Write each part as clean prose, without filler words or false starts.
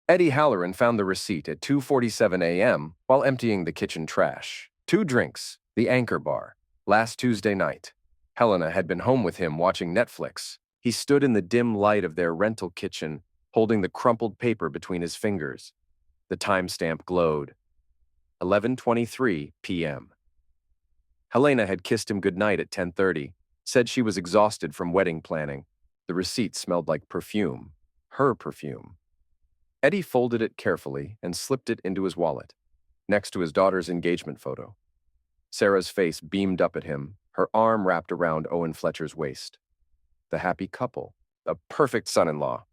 Eddie Halloran found the receipt at 2:47 a.m. while emptying the kitchen trash. 2 drinks, the Anchor Bar. Last Tuesday night. Helena had been home with him watching Netflix. He stood in the dim light of their rental kitchen, holding the crumpled paper between his fingers. The timestamp glowed. 11:23 p.m. Helena had kissed him goodnight at 10:30, said she was exhausted from wedding planning. The receipt smelled like perfume. Her perfume. Eddie folded it carefully and slipped it into his wallet, next to his daughter's engagement photo. Sarah's face beamed up at him, her arm wrapped around Owen Fletcher's waist. The happy couple, a perfect son-in-law.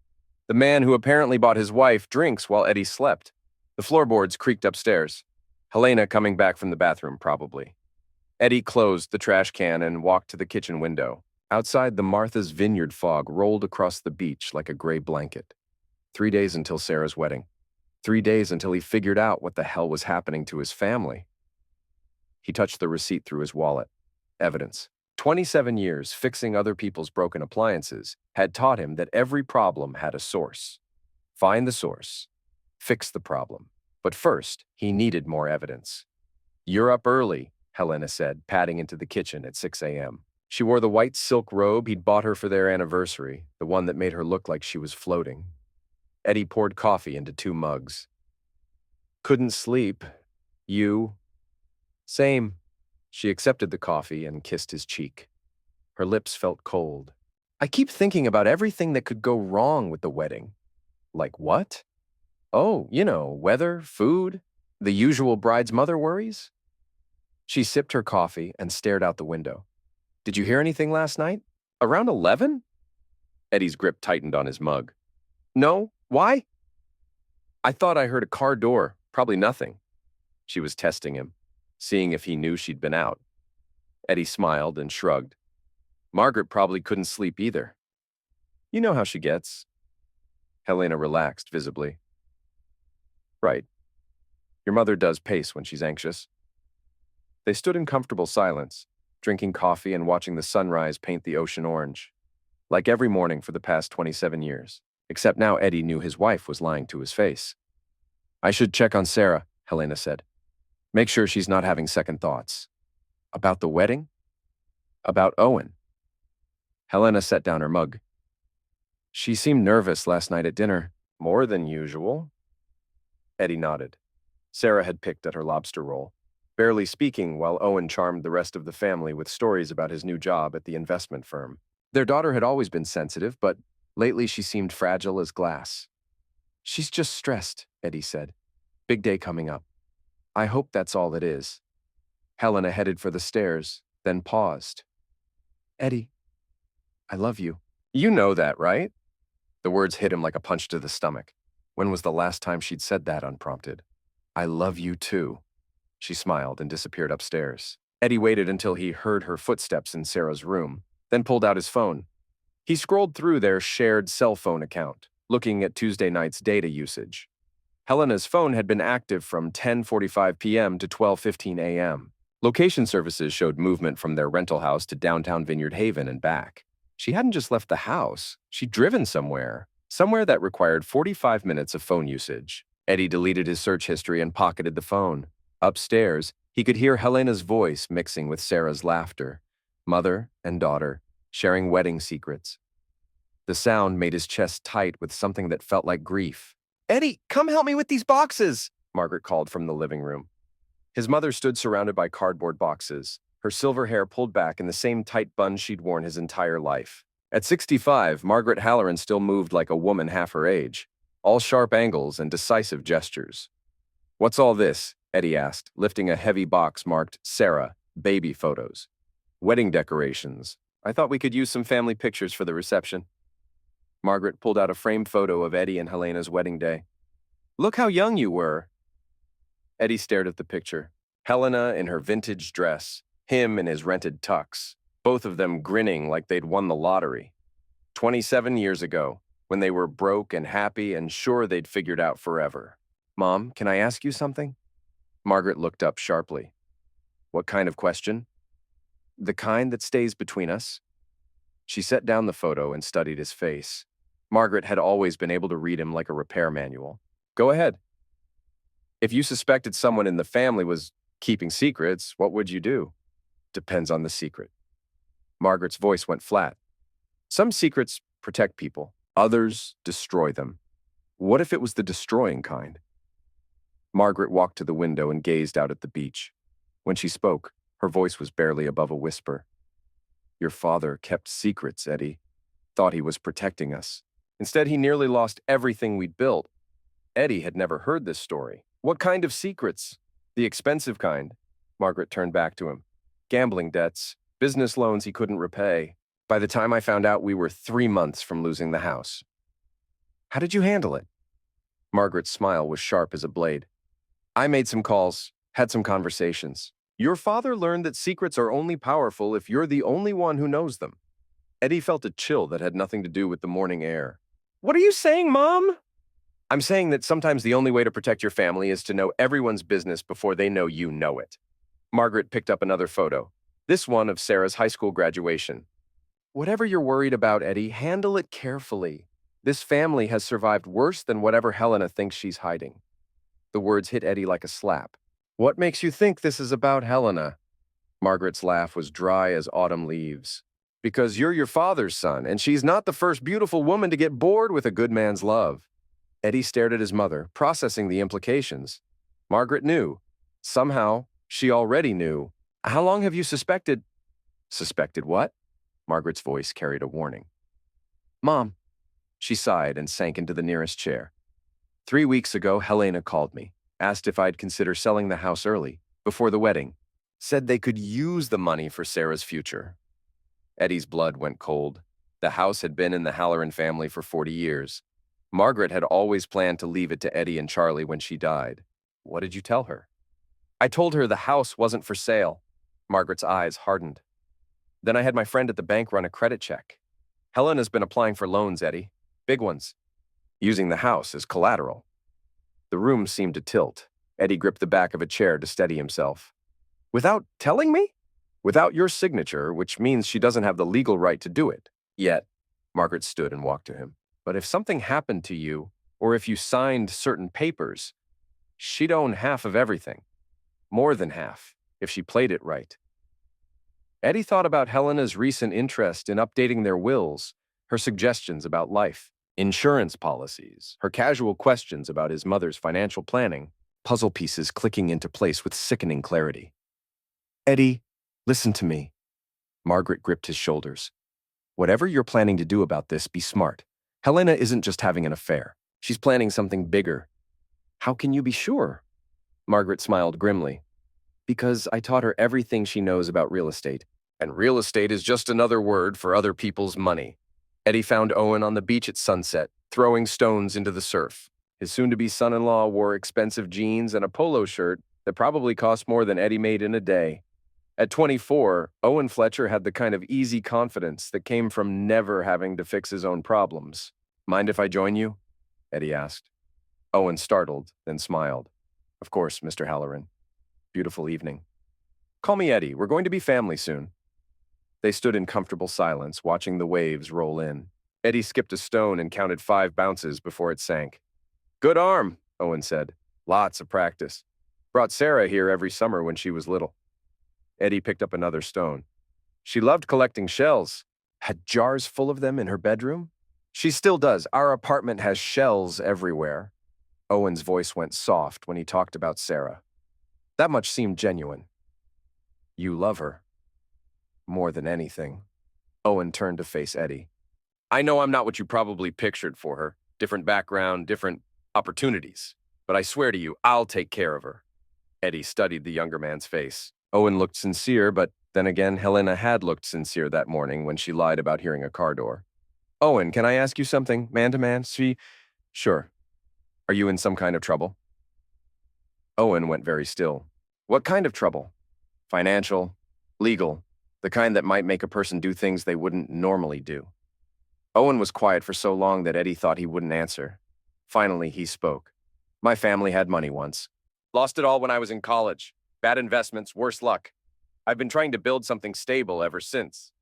The man who apparently bought his wife drinks while Eddie slept. The floorboards creaked upstairs. Helena coming back from the bathroom, probably. Eddie closed the trash can and walked to the kitchen window. Outside, the Martha's Vineyard fog rolled across the beach like a gray blanket. 3 days until Sarah's wedding. 3 days until he figured out what the hell was happening to his family. He touched the receipt through his wallet. Evidence. 27 years fixing other people's broken appliances had taught him that every problem had a source. Find the source. Fix the problem. But first, he needed more evidence. "You're up early," Helena said, padding into the kitchen at 6 a.m. She wore the white silk robe he'd bought her for their anniversary, the one that made her look like she was floating. Eddie poured coffee into 2 mugs. "Couldn't sleep. You?" "Same." She accepted the coffee and kissed his cheek. Her lips felt cold. "I keep thinking about everything that could go wrong with the wedding." "Like what?" "Oh, weather, food, the usual bride's mother worries." She sipped her coffee and stared out the window. "Did you hear anything last night? Around 11? Eddie's grip tightened on his mug. "No. Why?" "I thought I heard a car door. Probably nothing." She was testing him, seeing if he knew she'd been out. Eddie smiled and shrugged. "Margaret probably couldn't sleep either. You know how she gets." Helena relaxed visibly. "Right. Your mother does pace when she's anxious." They stood in comfortable silence, drinking coffee and watching the sunrise paint the ocean orange. Like every morning for the past 27 years. Except now Eddie knew his wife was lying to his face. "I should check on Sarah," Helena said. "Make sure she's not having second thoughts." "About the wedding?" "About Owen." Helena set down her mug. "She seemed nervous last night at dinner." "More than usual." Eddie nodded. Sarah had picked at her lobster roll, barely speaking while Owen charmed the rest of the family with stories about his new job at the investment firm. Their daughter had always been sensitive, but lately she seemed fragile as glass. "She's just stressed," Eddie said. "Big day coming up. I hope that's all it is." Helena headed for the stairs, then paused. "Eddie, I love you." "You know that, right?" The words hit him like a punch to the stomach. When was the last time she'd said that unprompted? "I love you too." She smiled and disappeared upstairs. Eddie waited until he heard her footsteps in Sarah's room, then pulled out his phone. He scrolled through their shared cell phone account, looking at Tuesday night's data usage. Helena's phone had been active from 10:45 p.m. to 12:15 a.m. Location services showed movement from their rental house to downtown Vineyard Haven and back. She hadn't just left the house. She'd driven somewhere that required 45 minutes of phone usage. Eddie deleted his search history and pocketed the phone. Upstairs, he could hear Helena's voice mixing with Sarah's laughter. Mother and daughter, sharing wedding secrets. The sound made his chest tight with something that felt like grief. "Eddie, come help me with these boxes," Margaret called from the living room. His mother stood surrounded by cardboard boxes, her silver hair pulled back in the same tight bun she'd worn his entire life. At 65, Margaret Halloran still moved like a woman half her age, all sharp angles and decisive gestures. "What's all this?" Eddie asked, lifting a heavy box marked Sarah, baby photos. "Wedding decorations. I thought we could use some family pictures for the reception." Margaret pulled out a framed photo of Eddie and Helena's wedding day. "Look how young you were." Eddie stared at the picture. Helena in her vintage dress, him in his rented tux, both of them grinning like they'd won the lottery. 27 years ago, when they were broke and happy and sure they'd figured out forever. "Mom, can I ask you something?" Margaret looked up sharply. "What kind of question?" "The kind that stays between us." She set down the photo and studied his face. Margaret had always been able to read him like a repair manual. Go ahead. If you suspected someone in the family was keeping secrets, what would you do? Depends on the secret. Margaret's voice went flat. Some secrets protect people, others destroy them. What if it was the destroying kind? Margaret walked to the window and gazed out at the beach. When she spoke, her voice was barely above a whisper. Your father kept secrets, Eddie. Thought he was protecting us. Instead, he nearly lost everything we'd built. Eddie had never heard this story. What kind of secrets? The expensive kind. Margaret turned back to him. Gambling debts, business loans he couldn't repay. By the time I found out, we were 3 months from losing the house. How did you handle it? Margaret's smile was sharp as a blade. I made some calls, had some conversations. Your father learned that secrets are only powerful if you're the only one who knows them. Eddie felt a chill that had nothing to do with the morning air. What are you saying, Mom? I'm saying that sometimes the only way to protect your family is to know everyone's business before they know you know it. Margaret picked up another photo, this one of Sarah's high school graduation. Whatever you're worried about, Eddie, handle it carefully. This family has survived worse than whatever Helena thinks she's hiding. The words hit Eddie like a slap. What makes you think this is about Helena? Margaret's laugh was dry as autumn leaves. Because you're your father's son, and she's not the first beautiful woman to get bored with a good man's love. Eddie stared at his mother, processing the implications. Margaret knew. Somehow, she already knew. How long have you suspected? Suspected what? Margaret's voice carried a warning. Mom. She sighed and sank into the nearest chair. 3 weeks ago, Helena called me, asked if I'd consider selling the house early, before the wedding. Said they could use the money for Sarah's future. Eddie's blood went cold. The house had been in the Halloran family for 40 years. Margaret had always planned to leave it to Eddie and Charlie when she died. What did you tell her? I told her the house wasn't for sale. Margaret's eyes hardened. Then I had my friend at the bank run a credit check. Helena's been applying for loans, Eddie. Big ones. Using the house as collateral. The room seemed to tilt. Eddie gripped the back of a chair to steady himself. Without telling me? Without your signature, which means she doesn't have the legal right to do it. Yet, Margaret stood and walked to him. But if something happened to you, or if you signed certain papers, she'd own half of everything. More than half, if she played it right. Eddie thought about Helena's recent interest in updating their wills, her suggestions about life, insurance policies, her casual questions about his mother's financial planning, puzzle pieces clicking into place with sickening clarity. Eddie, listen to me. Margaret gripped his shoulders. Whatever you're planning to do about this, be smart. Helena isn't just having an affair. She's planning something bigger. How can you be sure? Margaret smiled grimly. Because I taught her everything she knows about real estate. And real estate is just another word for other people's money. Eddie found Owen on the beach at sunset, throwing stones into the surf. His soon-to-be son-in-law wore expensive jeans and a polo shirt that probably cost more than Eddie made in a day. At 24, Owen Fletcher had the kind of easy confidence that came from never having to fix his own problems. Mind if I join you? Eddie asked. Owen startled, then smiled. Of course, Mr. Halloran. Beautiful evening. Call me Eddie. We're going to be family soon. They stood in comfortable silence, watching the waves roll in. Eddie skipped a stone and counted 5 bounces before it sank. Good arm, Owen said. Lots of practice. Brought Sarah here every summer when she was little. Eddie picked up another stone. She loved collecting shells. Had jars full of them in her bedroom? She still does. Our apartment has shells everywhere. Owen's voice went soft when he talked about Sarah. That much seemed genuine. You love her. More than anything. Owen turned to face Eddie. I know I'm not what you probably pictured for her. Different background, different opportunities. But I swear to you, I'll take care of her. Eddie studied the younger man's face. Owen looked sincere, but then again, Helena had looked sincere that morning when she lied about hearing a car door. Owen, can I ask you something, man to man? Sure. Are you in some kind of trouble? Owen went very still. What kind of trouble? Financial, legal, the kind that might make a person do things they wouldn't normally do. Owen was quiet for so long that Eddie thought he wouldn't answer. Finally, he spoke. My family had money once. Lost it all when I was in college. Bad investments, worse luck. I've been trying to build something stable ever since.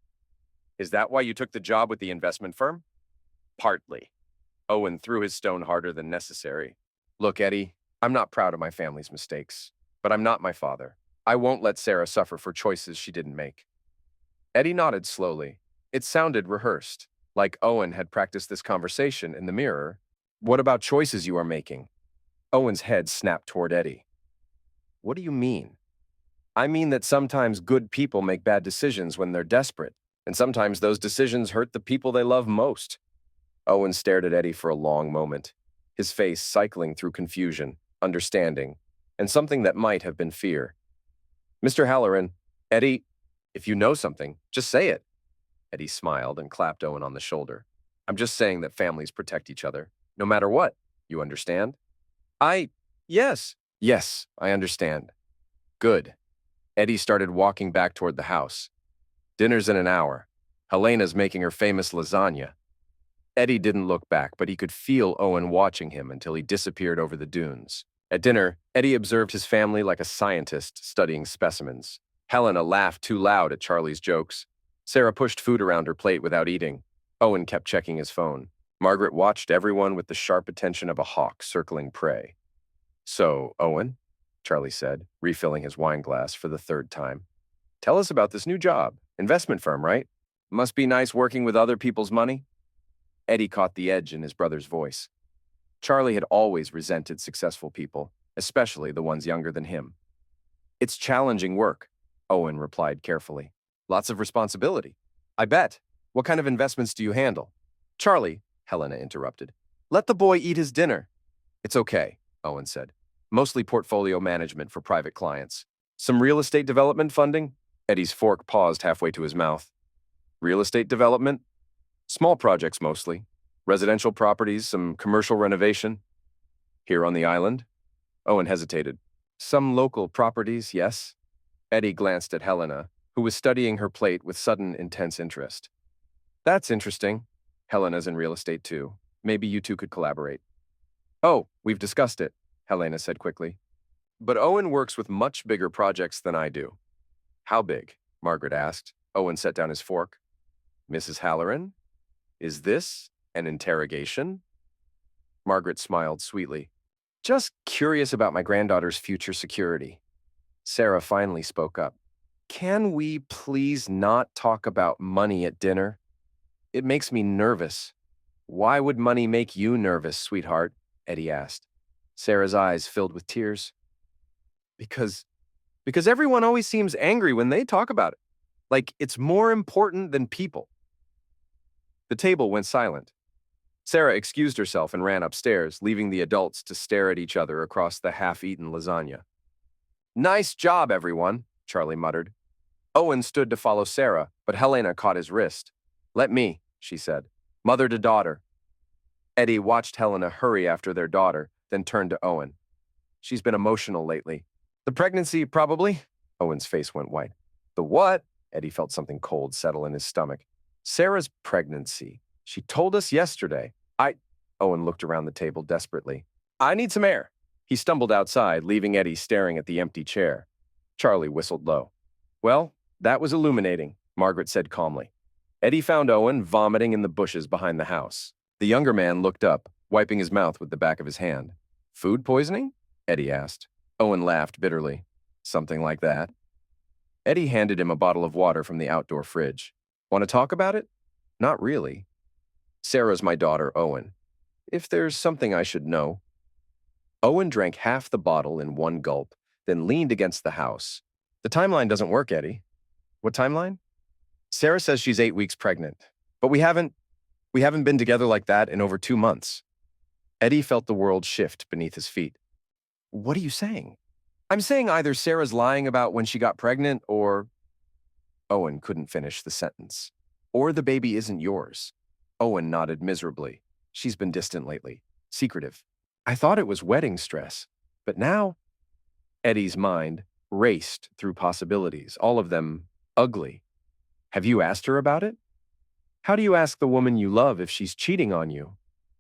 Is that why you took the job with the investment firm? Partly. Owen threw his stone harder than necessary. Look, Eddie, I'm not proud of my family's mistakes, but I'm not my father. I won't let Sarah suffer for choices she didn't make. Eddie nodded slowly. It sounded rehearsed, like Owen had practiced this conversation in the mirror. What about choices you are making? Owen's head snapped toward Eddie. What do you mean? I mean that sometimes good people make bad decisions when they're desperate, and sometimes those decisions hurt the people they love most. Owen stared at Eddie for a long moment, his face cycling through confusion, understanding, and something that might have been fear. Mr. Halloran, Eddie, if you know something, just say it. Eddie smiled and clapped Owen on the shoulder. I'm just saying that families protect each other, no matter what. You understand? Yes. Yes, I understand. Good. Eddie started walking back toward the house. Dinner's in an hour. Helena's making her famous lasagna. Eddie didn't look back, but he could feel Owen watching him until he disappeared over the dunes. At dinner, Eddie observed his family like a scientist studying specimens. Helena laughed too loud at Charlie's jokes. Sarah pushed food around her plate without eating. Owen kept checking his phone. Margaret watched everyone with the sharp attention of a hawk circling prey. So, Owen, Charlie said, refilling his wine glass for the third time. Tell us about this new job. Investment firm, right? Must be nice working with other people's money? Eddie caught the edge in his brother's voice. Charlie had always resented successful people, especially the ones younger than him. It's challenging work, Owen replied carefully. Lots of responsibility. I bet. What kind of investments do you handle? Charlie, Helena interrupted. Let the boy eat his dinner. It's okay, Owen said. Mostly portfolio management for private clients. Some real estate development funding? Eddie's fork paused halfway to his mouth. Real estate development? Small projects mostly. Residential properties, some commercial renovation. Here on the island? Owen hesitated. Some local properties, yes. Eddie glanced at Helena, who was studying her plate with sudden, intense interest. That's interesting. Helena's in real estate too. Maybe you two could collaborate. Oh, we've discussed it, Helena said quickly. But Owen works with much bigger projects than I do. How big? Margaret asked. Owen set down his fork. Mrs. Halloran? Is this an interrogation? Margaret smiled sweetly. Just curious about my granddaughter's future security. Sarah finally spoke up. Can we please not talk about money at dinner? It makes me nervous. Why would money make you nervous, sweetheart? Eddie asked. Sarah's eyes filled with tears. Because everyone always seems angry when they talk about it. Like it's more important than people. The table went silent. Sarah excused herself and ran upstairs, leaving the adults to stare at each other across the half-eaten lasagna. Nice job, everyone, Charlie muttered. Owen stood to follow Sarah, but Helena caught his wrist. Let me, she said. Mother to daughter. Eddie watched Helena hurry after their daughter, then turned to Owen. She's been emotional lately. The pregnancy, probably? Owen's face went white. The what? Eddie felt something cold settle in his stomach. Sarah's pregnancy. She told us yesterday. Owen looked around the table desperately. I need some air. He stumbled outside, leaving Eddie staring at the empty chair. Charlie whistled low. Well, that was illuminating, Margaret said calmly. Eddie found Owen vomiting in the bushes behind the house. The younger man looked up, wiping his mouth with the back of his hand. Food poisoning? Eddie asked. Owen laughed bitterly. Something like that. Eddie handed him a bottle of water from the outdoor fridge. Want to talk about it? Not really. Sarah's my daughter, Owen. If there's something I should know. Owen drank half the bottle in one gulp, then leaned against the house. The timeline doesn't work, Eddie. What timeline? Sarah says she's 8 weeks pregnant, but we haven't been together like that in over 2 months. Eddie felt the world shift beneath his feet. What are you saying? I'm saying either Sarah's lying about when she got pregnant or... Owen couldn't finish the sentence. Or the baby isn't yours. Owen nodded miserably. She's been distant lately. Secretive. I thought it was wedding stress. But now... Eddie's mind raced through possibilities, all of them ugly. Have you asked her about it? How do you ask the woman you love if she's cheating on you?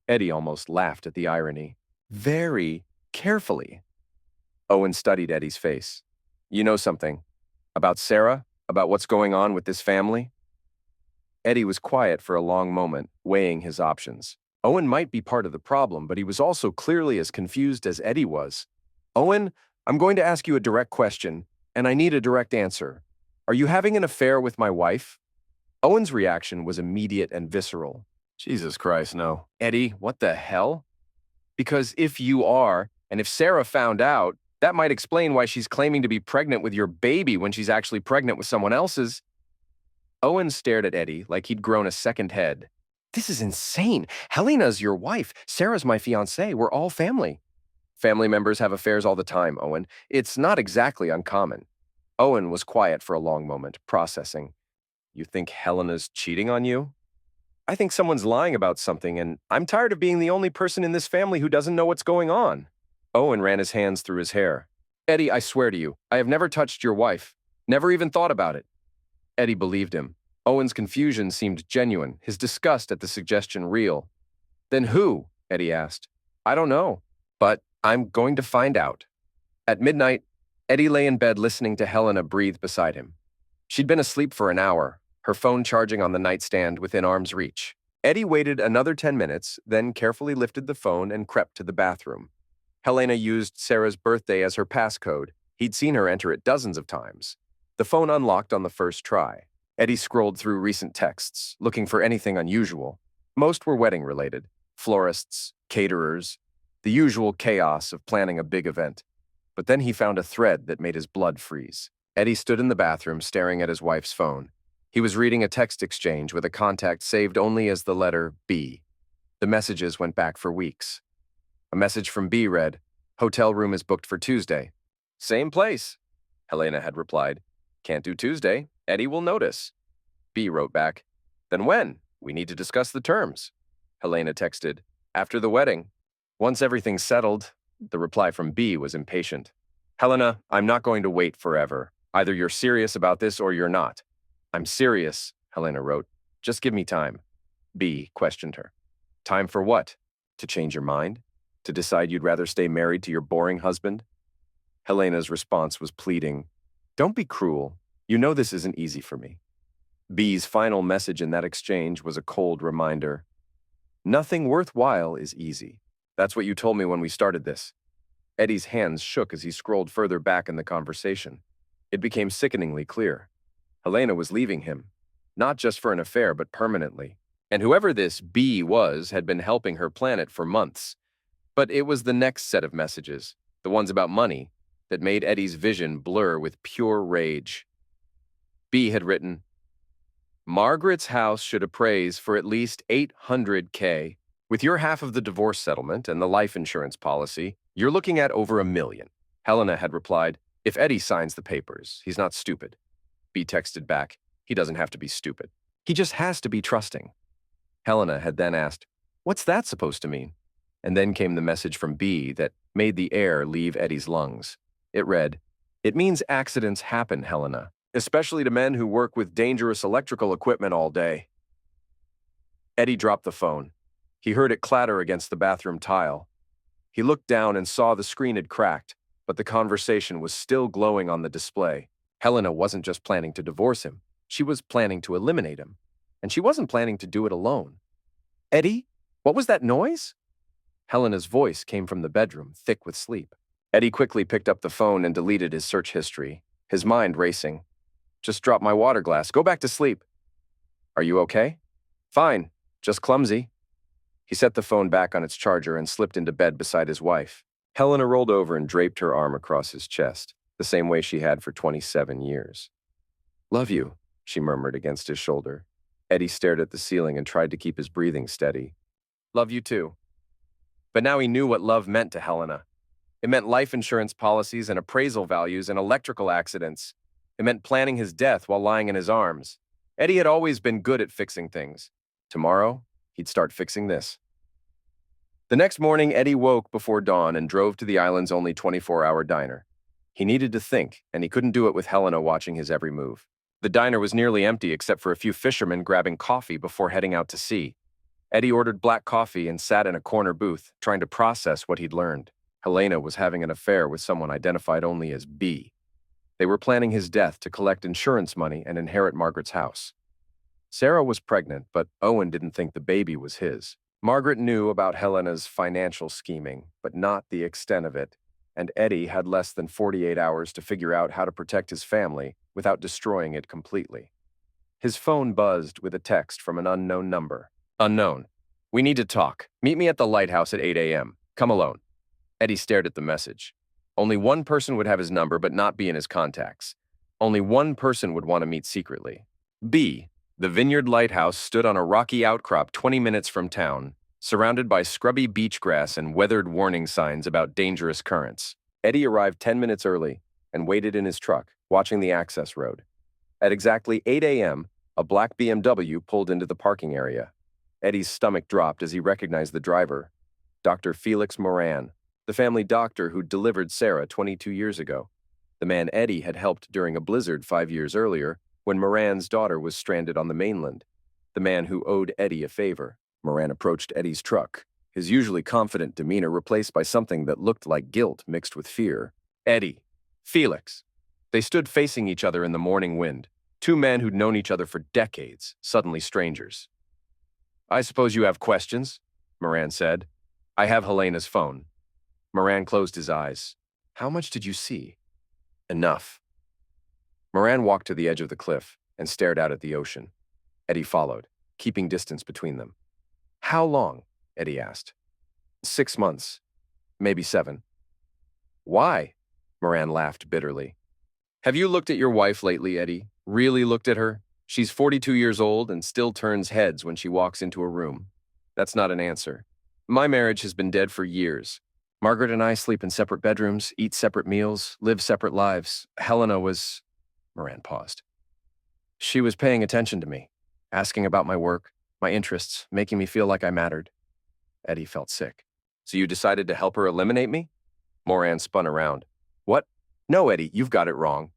Eddie almost laughed at the irony. Very carefully. Owen studied Eddie's face. You know something? About Sarah? About what's going on with this family? Eddie was quiet for a long moment, weighing his options. Owen might be part of the problem, but he was also clearly as confused as Eddie was. Owen, I'm going to ask you a direct question, and I need a direct answer. Are you having an affair with my wife? Owen's reaction was immediate and visceral. Jesus Christ, no. Eddie, what the hell? Because if you are, and if Sarah found out, that might explain why she's claiming to be pregnant with your baby when she's actually pregnant with someone else's. Owen stared at Eddie like he'd grown a second head. This is insane. Helena's your wife. Sarah's my fiancée. We're all family. Family members have affairs all the time, Owen. It's not exactly uncommon. Owen was quiet for a long moment, processing. You think Helena's cheating on you? I think someone's lying about something, and I'm tired of being the only person in this family who doesn't know what's going on. Owen ran his hands through his hair. Eddie, I swear to you, I have never touched your wife. Never even thought about it. Eddie believed him. Owen's confusion seemed genuine, his disgust at the suggestion real. Then who? Eddie asked. I don't know, but I'm going to find out. At midnight, Eddie lay in bed listening to Helena breathe beside him. She'd been asleep for an hour, her phone charging on the nightstand within arm's reach. Eddie waited another 10 minutes, then carefully lifted the phone and crept to the bathroom. Helena used Sarah's birthday as her passcode. He'd seen her enter it dozens of times. The phone unlocked on the first try. Eddie scrolled through recent texts, looking for anything unusual. Most were wedding-related. Florists, caterers, the usual chaos of planning a big event. But then he found a thread that made his blood freeze. Eddie stood in the bathroom staring at his wife's phone. He was reading a text exchange with a contact saved only as the letter B. The messages went back for weeks. A message from B read, "Hotel room is booked for Tuesday." "Same place," Helena had replied. "Can't do Tuesday. Eddie will notice." B wrote back, "Then when? We need to discuss the terms." Helena texted, "After the wedding." Once everything's settled, the reply from B was impatient. "Helena, I'm not going to wait forever. Either you're serious about this or you're not." "I'm serious," Helena wrote. "Just give me time." B questioned her. "Time for what? To change your mind? To decide you'd rather stay married to your boring husband?" Helena's response was pleading. "Don't be cruel. You know this isn't easy for me." B's final message in that exchange was a cold reminder. "Nothing worthwhile is easy. That's what you told me when we started this." Eddie's hands shook as he scrolled further back in the conversation. It became sickeningly clear. Helena was leaving him, not just for an affair, but permanently. And whoever this B was had been helping her plan it for months. But it was the next set of messages, the ones about money, that made Eddie's vision blur with pure rage. B had written, "Margaret's house should appraise for at least $800K. With your half of the divorce settlement and the life insurance policy, you're looking at over $1 million. Helena had replied, "If Eddie signs the papers, he's not stupid." B texted back, "He doesn't have to be stupid. He just has to be trusting." Helena had then asked, "What's that supposed to mean?" And then came the message from B that made the air leave Eddie's lungs. It read, "It means accidents happen, Helena, especially to men who work with dangerous electrical equipment all day." Eddie dropped the phone. He heard it clatter against the bathroom tile. He looked down and saw the screen had cracked, but the conversation was still glowing on the display. Helena wasn't just planning to divorce him. She was planning to eliminate him. And she wasn't planning to do it alone. "Eddie, what was that noise?" Helena's voice came from the bedroom, thick with sleep. Eddie quickly picked up the phone and deleted his search history, his mind racing. "Just dropped my water glass. Go back to sleep." "Are you okay?" "Fine, just clumsy." He set the phone back on its charger and slipped into bed beside his wife. Helena rolled over and draped her arm across his chest, the same way she had for 27 years. "Love you," she murmured against his shoulder. Eddie stared at the ceiling and tried to keep his breathing steady. "Love you too." But now he knew what love meant to Helena. It meant life insurance policies and appraisal values and electrical accidents. It meant planning his death while lying in his arms. Eddie had always been good at fixing things. Tomorrow, he'd start fixing this. The next morning, Eddie woke before dawn and drove to the island's only 24-hour diner. He needed to think, and he couldn't do it with Helena watching his every move. The diner was nearly empty except for a few fishermen grabbing coffee before heading out to sea. Eddie ordered black coffee and sat in a corner booth, trying to process what he'd learned. Helena was having an affair with someone identified only as B. They were planning his death to collect insurance money and inherit Margaret's house. Sarah was pregnant, but Owen didn't think the baby was his. Margaret knew about Helena's financial scheming, but not the extent of it, and Eddie had less than 48 hours to figure out how to protect his family without destroying it completely. His phone buzzed with a text from an unknown number. Unknown. We need to talk. Meet me at the lighthouse at 8 a.m. Come alone. Eddie stared at the message. Only one person would have his number but not be in his contacts. Only one person would want to meet secretly. B. The Vineyard Lighthouse stood on a rocky outcrop 20 minutes from town, surrounded by scrubby beach grass and weathered warning signs about dangerous currents. Eddie arrived 10 minutes early and waited in his truck, watching the access road. At exactly 8 a.m., a black BMW pulled into the parking area. Eddie's stomach dropped as he recognized the driver, Dr. Felix Moran, the family doctor who delivered Sarah 22 years ago. The man Eddie had helped during a blizzard 5 years earlier when Moran's daughter was stranded on the mainland. The man who owed Eddie a favor. Moran approached Eddie's truck, his usually confident demeanor replaced by something that looked like guilt mixed with fear. Eddie. Felix. They stood facing each other in the morning wind. Two men who'd known each other for decades, suddenly strangers. I suppose you have questions, Moran said. I have Helena's phone. Moran closed his eyes. How much did you see? Enough. Moran walked to the edge of the cliff and stared out at the ocean. Eddie followed, keeping distance between them. How long? Eddie asked. 6 months. Maybe 7. Why? Moran laughed bitterly. Have you looked at your wife lately, Eddie? Really looked at her? She's 42 years old and still turns heads when she walks into a room. That's not an answer. My marriage has been dead for years. Margaret and I sleep in separate bedrooms, eat separate meals, live separate lives. Helena was... Moran paused. She was paying attention to me, asking about my work, my interests, making me feel like I mattered. Eddie felt sick. So you decided to help her eliminate me? Moran spun around. What? No, Eddie, you've got it wrong.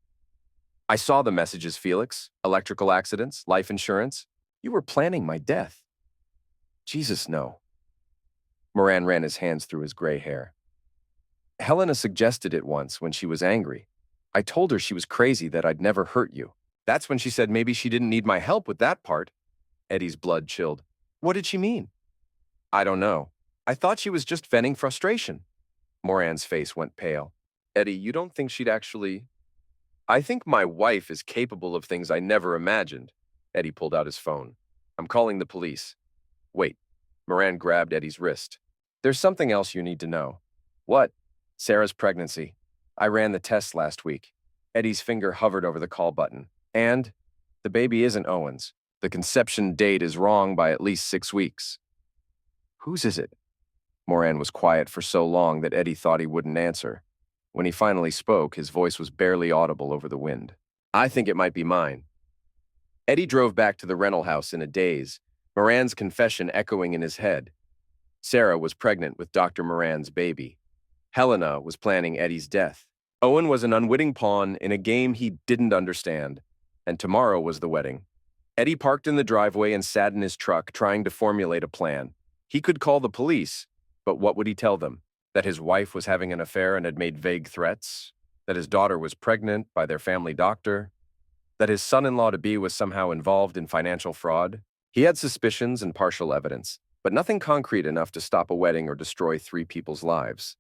I saw the messages, Felix. Electrical accidents, life insurance. You were planning my death. Jesus, no. Moran ran his hands through his gray hair. Helena suggested it once when she was angry. I told her she was crazy, that I'd never hurt you. That's when she said maybe she didn't need my help with that part. Eddie's blood chilled. What did she mean? I don't know. I thought she was just venting frustration. Moran's face went pale. Eddie, you don't think she'd actually... I think my wife is capable of things I never imagined. Eddie pulled out his phone. I'm calling the police. Wait. Moran grabbed Eddie's wrist. There's something else you need to know. What? Sarah's pregnancy. I ran the tests last week. Eddie's finger hovered over the call button. And the baby isn't Owen's. The conception date is wrong by at least 6 weeks. Whose is it? Moran was quiet for so long that Eddie thought he wouldn't answer. When he finally spoke, his voice was barely audible over the wind. I think it might be mine. Eddie drove back to the rental house in a daze, Moran's confession echoing in his head. Sarah was pregnant with Dr. Moran's baby. Helena was planning Eddie's death. Owen was an unwitting pawn in a game he didn't understand, and tomorrow was the wedding. Eddie parked in the driveway and sat in his truck trying to formulate a plan. He could call the police, but what would he tell them? That his wife was having an affair and had made vague threats? That his daughter was pregnant by their family doctor? That his son-in-law-to-be was somehow involved in financial fraud? He had suspicions and partial evidence, but nothing concrete enough to stop a wedding or destroy 3 people's lives.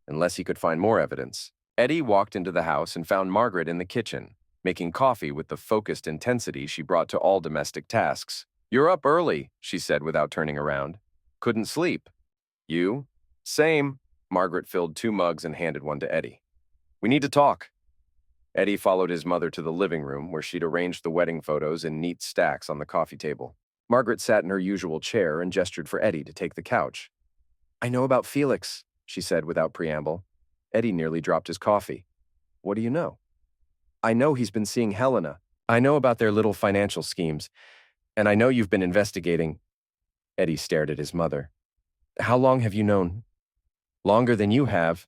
Unless he could find more evidence. Eddie walked into the house and found Margaret in the kitchen, making coffee with the focused intensity she brought to all domestic tasks. You're up early, she said without turning around. Couldn't sleep. You? Same. Margaret filled 2 mugs and handed one to Eddie. We need to talk. Eddie followed his mother to the living room where she'd arranged the wedding photos in neat stacks on the coffee table. Margaret sat in her usual chair and gestured for Eddie to take the couch. I know about Felix, she said without preamble. Eddie nearly dropped his coffee. What do you know? I know he's been seeing Helena. I know about their little financial schemes. And I know you've been investigating. Eddie stared at his mother. How long have you known? Longer than you have.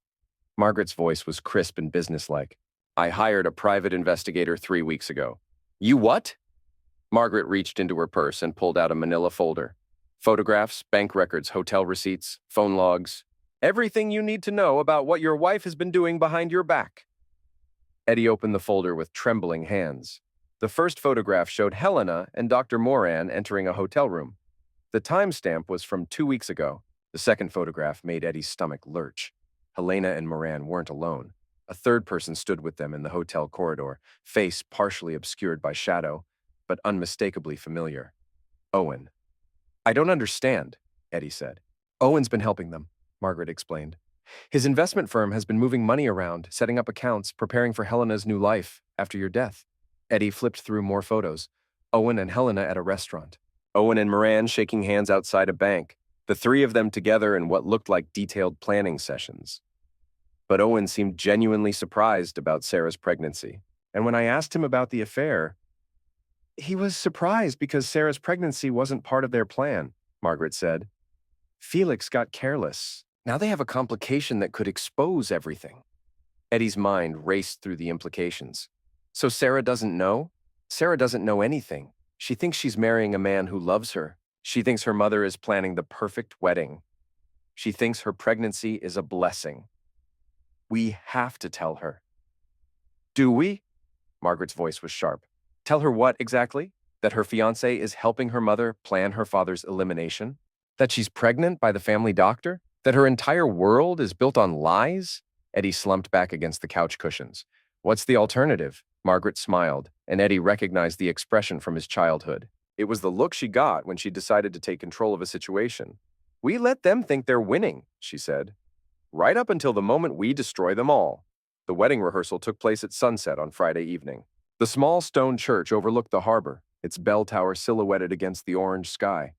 Margaret's voice was crisp and businesslike. I hired a private investigator 3 weeks ago. You what? Margaret reached into her purse and pulled out a manila folder. Photographs, bank records, hotel receipts, phone logs. Everything you need to know about what your wife has been doing behind your back. Eddie opened the folder with trembling hands. The first photograph showed Helena and Dr. Moran entering a hotel room. The timestamp was from 2 weeks ago. The second photograph made Eddie's stomach lurch. Helena and Moran weren't alone. A third person stood with them in the hotel corridor, face partially obscured by shadow, but unmistakably familiar. Owen. I don't understand, Eddie said. Owen's been helping them, Margaret explained. His investment firm has been moving money around, setting up accounts, preparing for Helena's new life after your death. Eddie flipped through more photos. Owen and Helena at a restaurant. Owen and Moran shaking hands outside a bank, the three of them together in what looked like detailed planning sessions. But Owen seemed genuinely surprised about Sarah's pregnancy. And when I asked him about the affair, he was surprised because Sarah's pregnancy wasn't part of their plan, Margaret said. Felix got careless. Now they have a complication that could expose everything. Eddie's mind raced through the implications. So Sarah doesn't know? Sarah doesn't know anything. She thinks she's marrying a man who loves her. She thinks her mother is planning the perfect wedding. She thinks her pregnancy is a blessing. We have to tell her. Do we? Margaret's voice was sharp. Tell her what exactly? That her fiancé is helping her mother plan her father's elimination? That she's pregnant by the family doctor? That her entire world is built on lies? Eddie slumped back against the couch cushions. What's the alternative? Margaret smiled, and Eddie recognized the expression from his childhood. It was the look she got when she decided to take control of a situation. We let them think they're winning, she said. Right up until the moment we destroy them all. The wedding rehearsal took place at sunset on Friday evening. The small stone church overlooked the harbor, its bell tower silhouetted against the orange sky.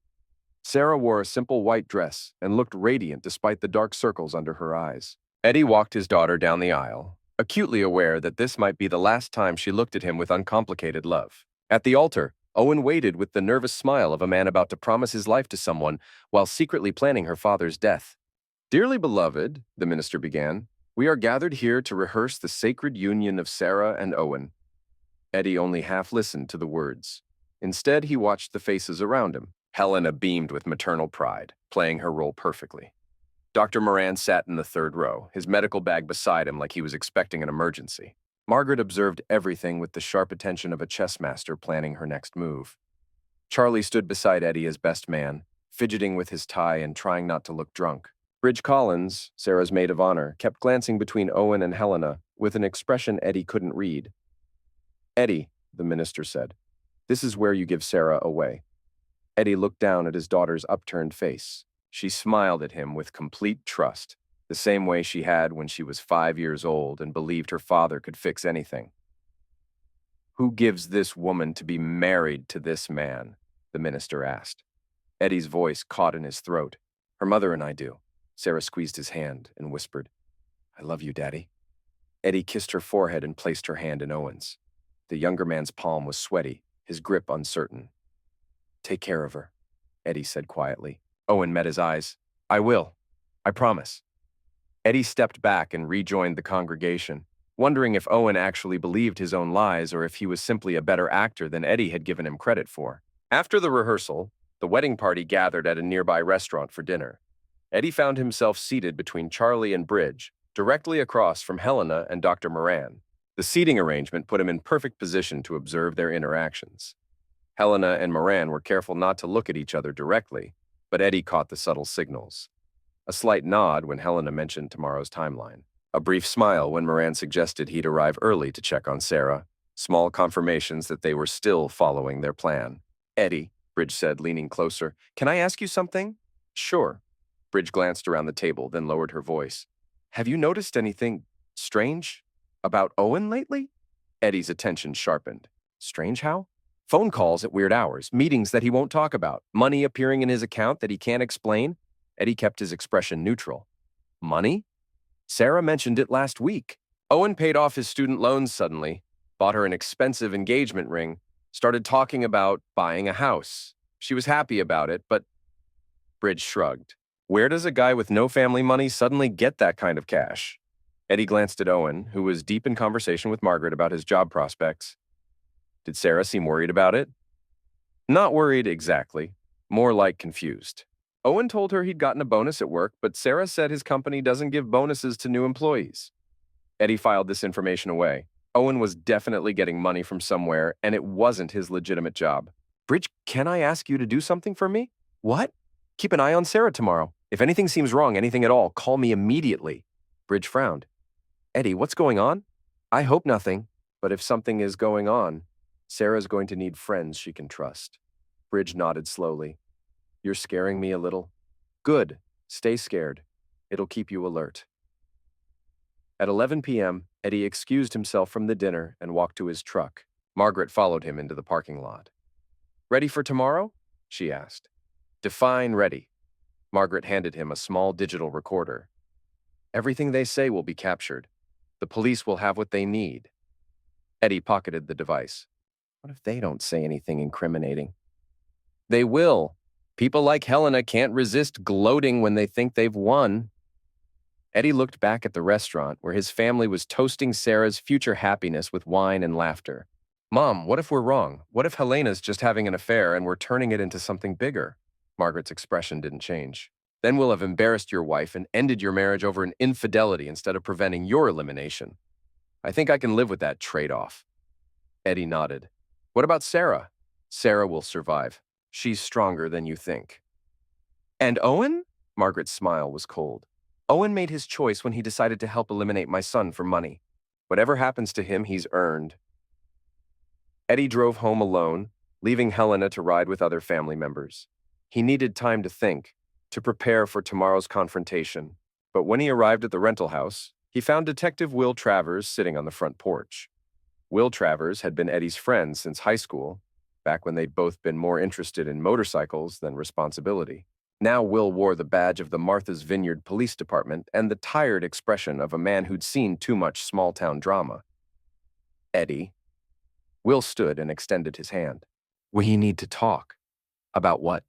Sarah wore a simple white dress and looked radiant despite the dark circles under her eyes. Eddie walked his daughter down the aisle, acutely aware that this might be the last time she looked at him with uncomplicated love. At the altar, Owen waited with the nervous smile of a man about to promise his life to someone while secretly planning her father's death. Dearly beloved, the minister began, we are gathered here to rehearse the sacred union of Sarah and Owen. Eddie only half listened to the words. Instead, he watched the faces around him. Helena beamed with maternal pride, playing her role perfectly. Dr. Moran sat in the third row, his medical bag beside him like he was expecting an emergency. Margaret observed everything with the sharp attention of a chess master planning her next move. Charlie stood beside Eddie as best man, fidgeting with his tie and trying not to look drunk. Bridge Collins, Sarah's maid of honor, kept glancing between Owen and Helena with an expression Eddie couldn't read. Eddie, the minister said, this is where you give Sarah away. Eddie looked down at his daughter's upturned face. She smiled at him with complete trust, the same way she had when she was 5 years old and believed her father could fix anything. Who gives this woman to be married to this man? The minister asked. Eddie's voice caught in his throat. Her mother and I do. Sarah squeezed his hand and whispered, I love you, Daddy. Eddie kissed her forehead and placed her hand in Owen's. The younger man's palm was sweaty, his grip uncertain. Take care of her, Eddie said quietly. Owen met his eyes. I will. I promise. Eddie stepped back and rejoined the congregation, wondering if Owen actually believed his own lies or if he was simply a better actor than Eddie had given him credit for. After the rehearsal, the wedding party gathered at a nearby restaurant for dinner. Eddie found himself seated between Charlie and Bridge, directly across from Helena and Dr. Moran. The seating arrangement put him in perfect position to observe their interactions. Helena and Moran were careful not to look at each other directly, but Eddie caught the subtle signals. A slight nod when Helena mentioned tomorrow's timeline. A brief smile when Moran suggested he'd arrive early to check on Sarah. Small confirmations that they were still following their plan. Eddie, Bridge said, leaning closer, can I ask you something? Sure. Bridge glanced around the table, then lowered her voice. Have you noticed anything strange about Owen lately? Eddie's attention sharpened. Strange how? Phone calls at weird hours, meetings that he won't talk about, money appearing in his account that he can't explain. Eddie kept his expression neutral. Money? Sarah mentioned it last week. Owen paid off his student loans suddenly, bought her an expensive engagement ring, started talking about buying a house. She was happy about it, but... Bridge shrugged. Where does a guy with no family money suddenly get that kind of cash? Eddie glanced at Owen, who was deep in conversation with Margaret about his job prospects. Did Sarah seem worried about it? Not worried exactly, more like confused. Owen told her he'd gotten a bonus at work, but Sarah said his company doesn't give bonuses to new employees. Eddie filed this information away. Owen was definitely getting money from somewhere, and it wasn't his legitimate job. Bridge, can I ask you to do something for me? What? Keep an eye on Sarah tomorrow. If anything seems wrong, anything at all, call me immediately. Bridge frowned. Eddie, what's going on? I hope nothing, but if something is going on, Sarah's going to need friends she can trust. Bridge nodded slowly. You're scaring me a little. Good. Stay scared. It'll keep you alert. At 11 p.m., Eddie excused himself from the dinner and walked to his truck. Margaret followed him into the parking lot. Ready for tomorrow? She asked. Define ready. Margaret handed him a small digital recorder. Everything they say will be captured. The police will have what they need. Eddie pocketed the device. What if they don't say anything incriminating? They will. People like Helena can't resist gloating when they think they've won. Eddie looked back at the restaurant where his family was toasting Sarah's future happiness with wine and laughter. Mom, what if we're wrong? What if Helena's just having an affair and we're turning it into something bigger? Margaret's expression didn't change. Then we'll have embarrassed your wife and ended your marriage over an infidelity instead of preventing your elimination. I think I can live with that trade-off. Eddie nodded. What about Sarah? Sarah will survive. She's stronger than you think. And Owen? Margaret's smile was cold. Owen made his choice when he decided to help eliminate my son for money. Whatever happens to him, he's earned. Eddie drove home alone, leaving Helena to ride with other family members. He needed time to think, to prepare for tomorrow's confrontation. But when he arrived at the rental house, he found Detective Will Travers sitting on the front porch. Will Travers had been Eddie's friend since high school, back when they'd both been more interested in motorcycles than responsibility. Now Will wore the badge of the Martha's Vineyard Police Department and the tired expression of a man who'd seen too much small-town drama. Eddie. Will stood and extended his hand. We need to talk. About what?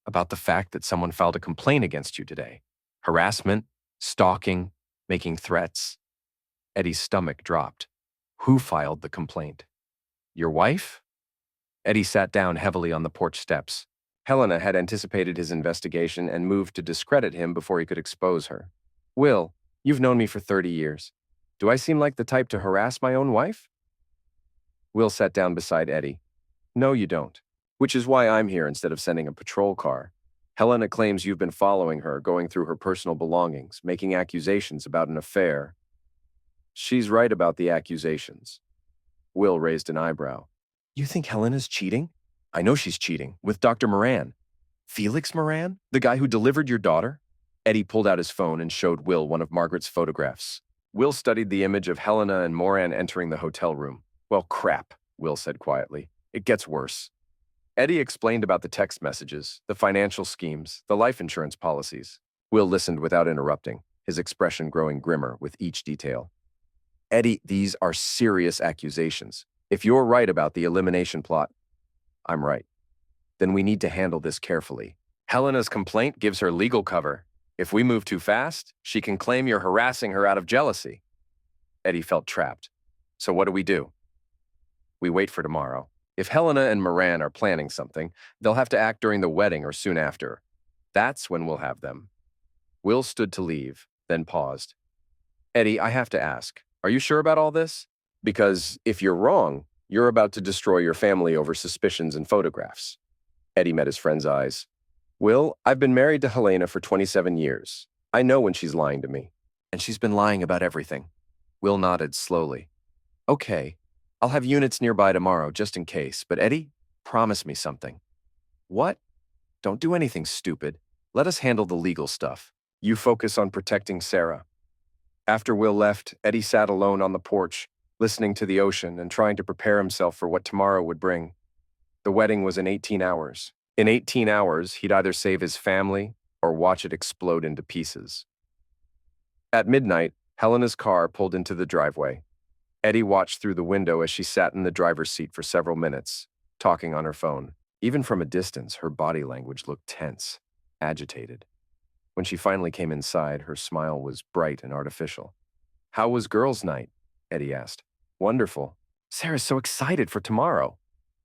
About the fact that someone filed a complaint against you today. Harassment, stalking, making threats. Eddie's stomach dropped. Who filed the complaint? Your wife? Eddie sat down heavily on the porch steps. Helena had anticipated his investigation and moved to discredit him before he could expose her. Will, you've known me for 30 years. Do I seem like the type to harass my own wife? Will sat down beside Eddie. No, you don't. Which is why I'm here instead of sending a patrol car. Helena claims you've been following her, going through her personal belongings, making accusations about an affair. She's right about the accusations. Will raised an eyebrow. You think Helena's cheating? I know she's cheating, with Dr. Moran. Felix Moran? The guy who delivered your daughter? Eddie pulled out his phone and showed Will one of Margaret's photographs. Will studied the image of Helena and Moran entering the hotel room. Well, crap, Will said quietly. It gets worse. Eddie explained about the text messages, the financial schemes, the life insurance policies. Will listened without interrupting, his expression growing grimmer with each detail. Eddie, these are serious accusations. If you're right about the elimination plot, I'm right. Then we need to handle this carefully. Helena's complaint gives her legal cover. If we move too fast, she can claim you're harassing her out of jealousy. Eddie felt trapped. So what do? We wait for tomorrow. If Helena and Moran are planning something, they'll have to act during the wedding or soon after. That's when we'll have them. Will stood to leave, then paused. Eddie, I have to ask, are you sure about all this? Because if you're wrong, you're about to destroy your family over suspicions and photographs. Eddie met his friend's eyes. Will, I've been married to Helena for 27 years. I know when she's lying to me. And she's been lying about everything. Will nodded slowly. Okay, I'll have units nearby tomorrow just in case, but Eddie, promise me something. What? Don't do anything stupid. Let us handle the legal stuff. You focus on protecting Sarah. After Will left, Eddie sat alone on the porch, listening to the ocean and trying to prepare himself for what tomorrow would bring. The wedding was in 18 hours. In 18 hours, he'd either save his family or watch it explode into pieces. At midnight, Helena's car pulled into the driveway. Eddie watched through the window as she sat in the driver's seat for several minutes, talking on her phone. Even from a distance, her body language looked tense, agitated. When she finally came inside, her smile was bright and artificial. How was girls' night? Eddie asked. Wonderful. Sarah's so excited for tomorrow.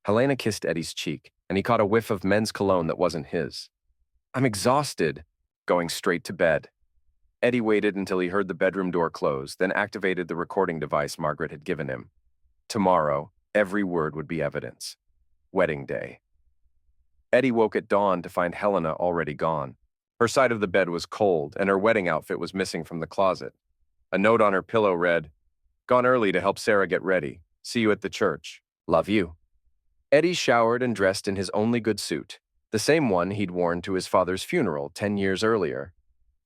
Helena kissed Eddie's cheek, and he caught a whiff of men's cologne that wasn't his. I'm exhausted. Going straight to bed. Eddie waited until he heard the bedroom door close, then activated the recording device Margaret had given him. Tomorrow, every word would be evidence. Wedding day. Eddie woke at dawn to find Helena already gone. Her side of the bed was cold, and her wedding outfit was missing from the closet. A note on her pillow read, "Gone early to help Sarah get ready. See you at the church. Love you." Eddie showered and dressed in his only good suit, the same one he'd worn to his father's funeral 10 years earlier.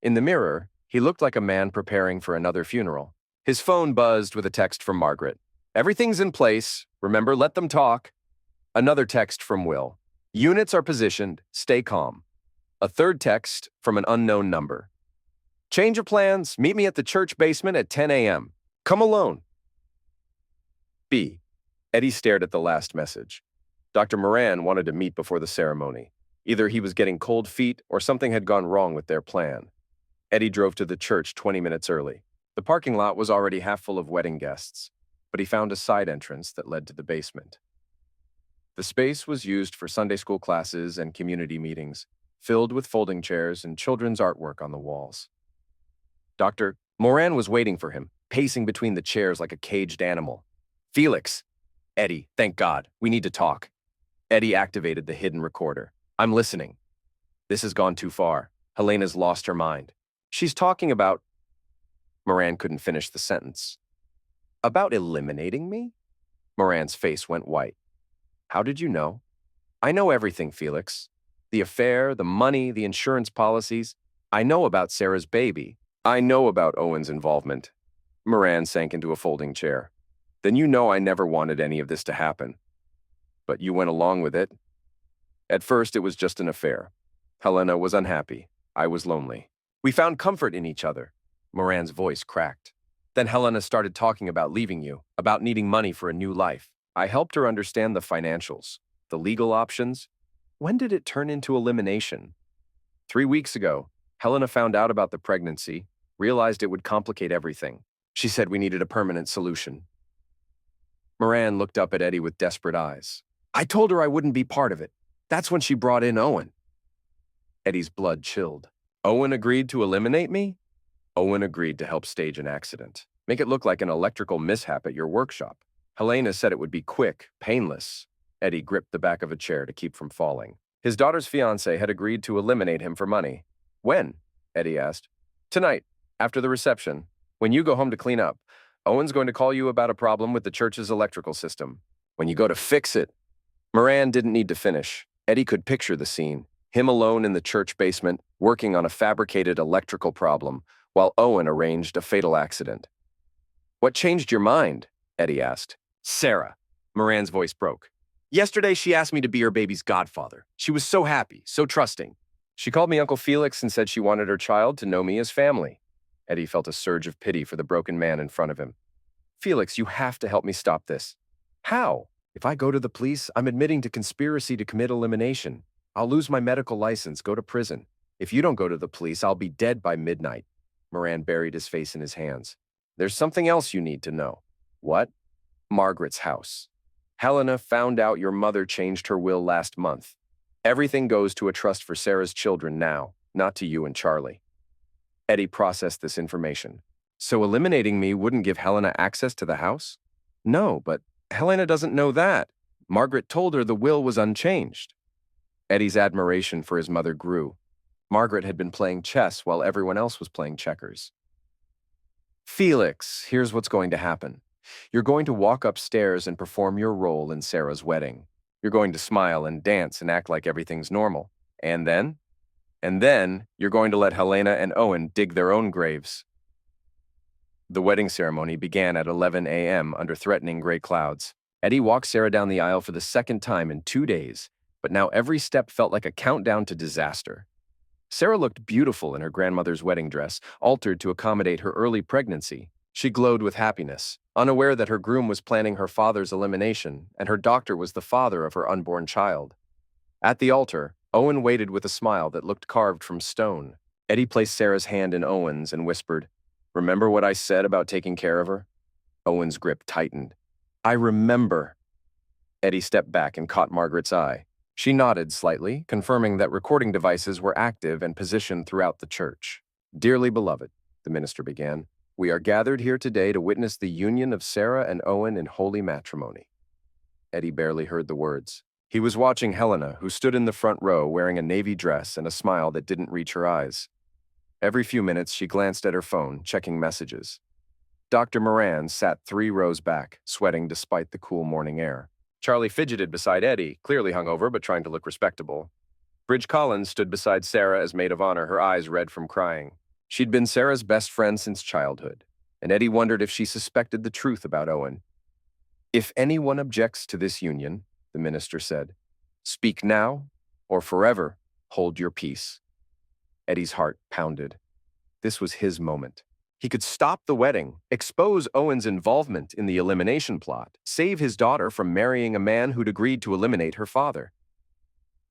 In the mirror, he looked like a man preparing for another funeral. His phone buzzed with a text from Margaret. "Everything's in place. Remember, let them talk." Another text from Will. "Units are positioned. Stay calm." A third text from an unknown number. "Change of plans. Meet me at the church basement at 10 a.m. Come alone." B. Eddie stared at the last message. Dr. Moran wanted to meet before the ceremony. Either he was getting cold feet or something had gone wrong with their plan. Eddie drove to the church 20 minutes early. The parking lot was already half full of wedding guests, but he found a side entrance that led to the basement. The space was used for Sunday school classes and community meetings, filled with folding chairs and children's artwork on the walls. Dr. Moran was waiting for him, pacing between the chairs like a caged animal. "Felix." "Eddie, thank God. We need to talk." Eddie activated the hidden recorder. "I'm listening." "This has gone too far. Helena's lost her mind. She's talking about—" Moran couldn't finish the sentence. "About eliminating me?" Moran's face went white. "How did you know?" "I know everything, Felix. The affair, the money, the insurance policies. I know about Sarah's baby. I know about Owen's involvement." Moran sank into a folding chair. "Then you know I never wanted any of this to happen. But you went along with it." "At first, it was just an affair. Helena was unhappy. I was lonely. We found comfort in each other." Moran's voice cracked. "Then Helena started talking about leaving you, about needing money for a new life. I helped her understand the financials, the legal options." "When did it turn into elimination?" 3 weeks ago, Helena found out about the pregnancy, realized it would complicate everything. She said we needed a permanent solution." Moran looked up at Eddie with desperate eyes. "I told her I wouldn't be part of it. That's when she brought in Owen." Eddie's blood chilled. "Owen agreed to eliminate me?" "Owen agreed to help stage an accident. Make it look like an electrical mishap at your workshop. Helena said it would be quick, painless." Eddie gripped the back of a chair to keep from falling. His daughter's fiancé had agreed to eliminate him for money. "When?" Eddie asked. "Tonight, after the reception. When you go home to clean up, Owen's going to call you about a problem with the church's electrical system. When you go to fix it—" Moran didn't need to finish. Eddie could picture the scene. Him alone in the church basement, working on a fabricated electrical problem, while Owen arranged a fatal accident. "What changed your mind?" Eddie asked. "Sarah." Moran's voice broke. "Yesterday, she asked me to be her baby's godfather. She was so happy, so trusting. She called me Uncle Felix and said she wanted her child to know me as family." Eddie felt a surge of pity for the broken man in front of him. "Felix, you have to help me stop this." "How?" "If I go to the police, I'm admitting to conspiracy to commit elimination. I'll lose my medical license, go to prison. If you don't go to the police, I'll be dead by midnight." Moran buried his face in his hands. "There's something else you need to know." "What?" "Margaret's house. Helena found out your mother changed her will last month. Everything goes to a trust for Sarah's children now, not to you and Charlie." Eddie processed this information. "So eliminating me wouldn't give Helena access to the house?" "No, but Helena doesn't know that. Margaret told her the will was unchanged." Eddie's admiration for his mother grew. Margaret had been playing chess while everyone else was playing checkers. "Felix, here's what's going to happen. You're going to walk upstairs and perform your role in Sarah's wedding. You're going to smile and dance and act like everything's normal. And then? And then, you're going to let Helena and Owen dig their own graves." The wedding ceremony began at 11 a.m. under threatening gray clouds. Eddie walked Sarah down the aisle for the second time in 2 days, but now every step felt like a countdown to disaster. Sarah looked beautiful in her grandmother's wedding dress, altered to accommodate her early pregnancy. She glowed with happiness, unaware that her groom was planning her father's elimination, and her doctor was the father of her unborn child. At the altar, Owen waited with a smile that looked carved from stone. Eddie placed Sarah's hand in Owen's and whispered, "Remember what I said about taking care of her?" Owen's grip tightened. "I remember." Eddie stepped back and caught Margaret's eye. She nodded slightly, confirming that recording devices were active and positioned throughout the church. "Dearly beloved," the minister began, "we are gathered here today to witness the union of Sarah and Owen in holy matrimony." Eddie barely heard the words. He was watching Helena, who stood in the front row wearing a navy dress and a smile that didn't reach her eyes. Every few minutes, she glanced at her phone, checking messages. Dr. Moran sat 3 rows back, sweating despite the cool morning air. Charlie fidgeted beside Eddie, clearly hungover but trying to look respectable. Bridge Collins stood beside Sarah as maid of honor, her eyes red from crying. She'd been Sarah's best friend since childhood, and Eddie wondered if she suspected the truth about Owen. "If anyone objects to this union," the minister said, "speak now or forever hold your peace." Eddie's heart pounded. This was his moment. He could stop the wedding, expose Owen's involvement in the elimination plot, save his daughter from marrying a man who'd agreed to eliminate her father.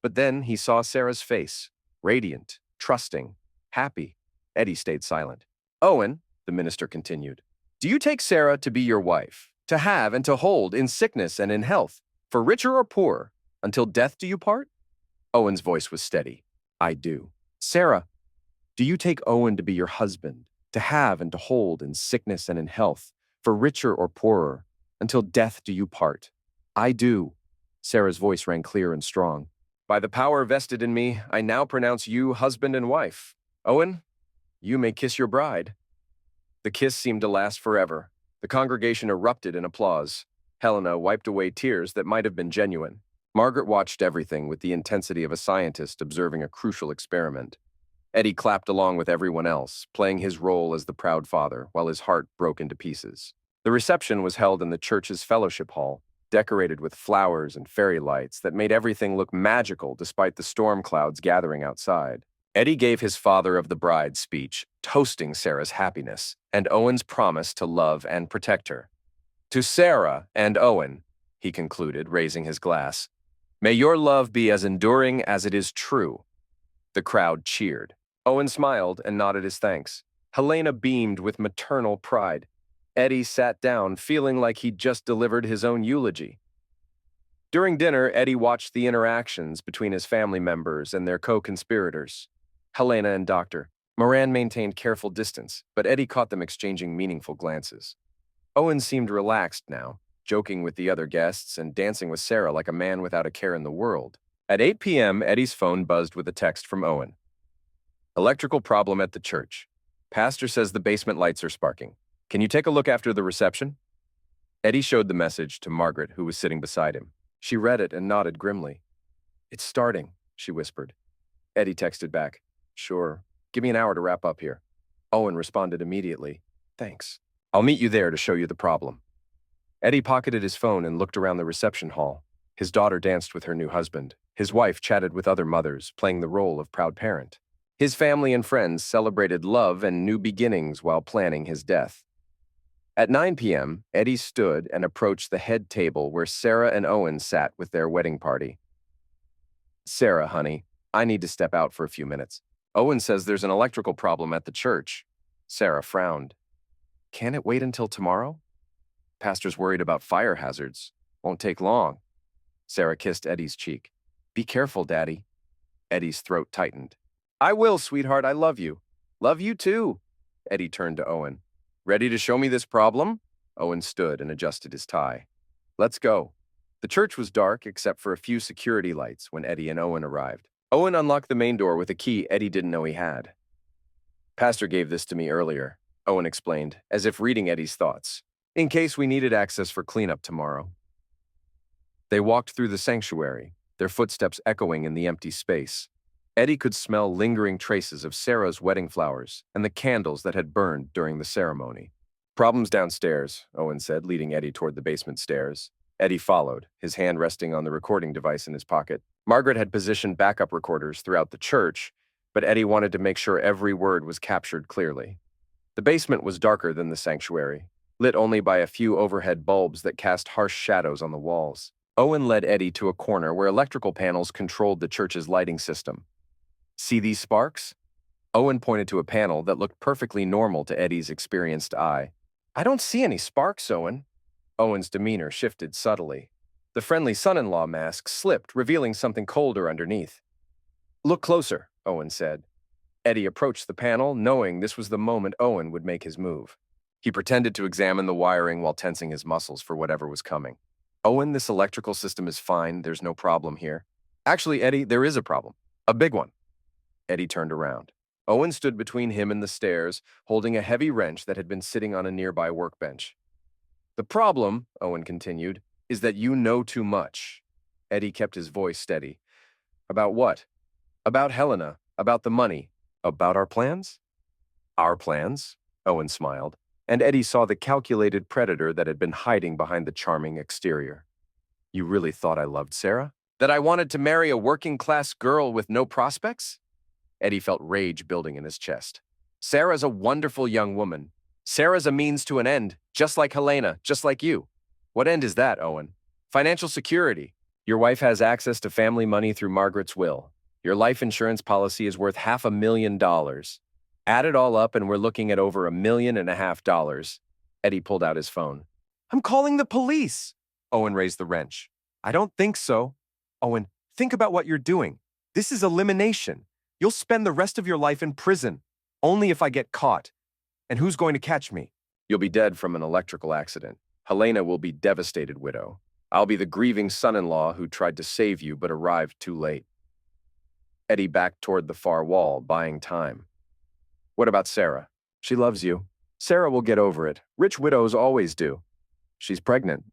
But then he saw Sarah's face, radiant, trusting, happy. Eddie stayed silent. "Owen," the minister continued, "do you take Sarah to be your wife, to have and to hold in sickness and in health, for richer or poorer, until death do you part?" Owen's voice was steady. "I do." "Sarah, do you take Owen to be your husband, to have and to hold in sickness and in health, for richer or poorer, until death do you part?" "I do." Sarah's voice rang clear and strong. "By the power vested in me, I now pronounce you husband and wife. Owen, you may kiss your bride." The kiss seemed to last forever. The congregation erupted in applause. Helena wiped away tears that might have been genuine. Margaret watched everything with the intensity of a scientist observing a crucial experiment. Eddie clapped along with everyone else, playing his role as the proud father, while his heart broke into pieces. The reception was held in the church's fellowship hall, decorated with flowers and fairy lights that made everything look magical despite the storm clouds gathering outside. Eddie gave his father of the bride speech, toasting Sarah's happiness and Owen's promise to love and protect her. "To Sarah and Owen," he concluded, raising his glass, "may your love be as enduring as it is true." The crowd cheered. Owen smiled and nodded his thanks. Helena beamed with maternal pride. Eddie sat down, feeling like he'd just delivered his own eulogy. During dinner, Eddie watched the interactions between his family members and their co-conspirators. Helena and Dr. Moran maintained careful distance, but Eddie caught them exchanging meaningful glances. Owen seemed relaxed now, joking with the other guests and dancing with Sarah like a man without a care in the world. At 8 p.m., Eddie's phone buzzed with a text from Owen. "Electrical problem at the church. Pastor says the basement lights are sparking. Can you take a look after the reception?" Eddie showed the message to Margaret, who was sitting beside him. She read it and nodded grimly. "It's starting," she whispered. Eddie texted back, "Sure. Give me an hour to wrap up here." Owen responded immediately, "Thanks. I'll meet you there to show you the problem." Eddie pocketed his phone and looked around the reception hall. His daughter danced with her new husband. His wife chatted with other mothers, playing the role of proud parent. His family and friends celebrated love and new beginnings while planning his death. At 9 p.m., Eddie stood and approached the head table where Sarah and Owen sat with their wedding party. "Sarah, honey, I need to step out for a few minutes. Owen says there's an electrical problem at the church." Sarah frowned. "Can it wait until tomorrow? Pastor's worried about fire hazards. Won't take long." Sarah kissed Eddie's cheek. "Be careful, Daddy." Eddie's throat tightened. "I will, sweetheart. I love you." "Love you too." Eddie turned to Owen. "Ready to show me this problem?" Owen stood and adjusted his tie. "Let's go." The church was dark except for a few security lights when Eddie and Owen arrived. Owen unlocked the main door with a key Eddie didn't know he had. "Pastor gave this to me earlier," Owen explained, as if reading Eddie's thoughts, "in case we needed access for cleanup tomorrow." They walked through the sanctuary, their footsteps echoing in the empty space. Eddie could smell lingering traces of Sarah's wedding flowers and the candles that had burned during the ceremony. "Problems downstairs," Owen said, leading Eddie toward the basement stairs. Eddie followed, his hand resting on the recording device in his pocket. Margaret had positioned backup recorders throughout the church, but Eddie wanted to make sure every word was captured clearly. The basement was darker than the sanctuary, lit only by a few overhead bulbs that cast harsh shadows on the walls. Owen led Eddie to a corner where electrical panels controlled the church's lighting system. "See these sparks?" Owen pointed to a panel that looked perfectly normal to Eddie's experienced eye. "I don't see any sparks, Owen." Owen's demeanor shifted subtly. The friendly son-in-law mask slipped, revealing something colder underneath. "Look closer," Owen said. Eddie approached the panel, knowing this was the moment Owen would make his move. He pretended to examine the wiring while tensing his muscles for whatever was coming. Owen, this electrical system is fine. There's no problem here. Actually, Eddie, there is a problem. A big one. Eddie turned around. Owen stood between him and the stairs, holding a heavy wrench that had been sitting on a nearby workbench. The problem, Owen continued, is that you know too much. Eddie kept his voice steady. About what? About Helena, about the money, about our plans? Our plans? Owen smiled, and Eddie saw the calculated predator that had been hiding behind the charming exterior. You really thought I loved Sarah? That I wanted to marry a working-class girl with no prospects? Eddie felt rage building in his chest. Sarah's a wonderful young woman. Sarah's a means to an end, just like Helena, just like you. What end is that, Owen? Financial security. Your wife has access to family money through Margaret's will. Your life insurance policy is worth $500,000. Add it all up and we're looking at over $1.5 million. Eddie pulled out his phone. I'm calling the police. Owen raised the wrench. I don't think so. Owen, think about what you're doing. This is elimination. You'll spend the rest of your life in prison, only if I get caught. And who's going to catch me? You'll be dead from an electrical accident. Helena will be devastated widow. I'll be the grieving son-in-law who tried to save you but arrived too late. Eddie backed toward the far wall, buying time. What about Sarah? She loves you. Sarah will get over it. Rich widows always do. She's pregnant.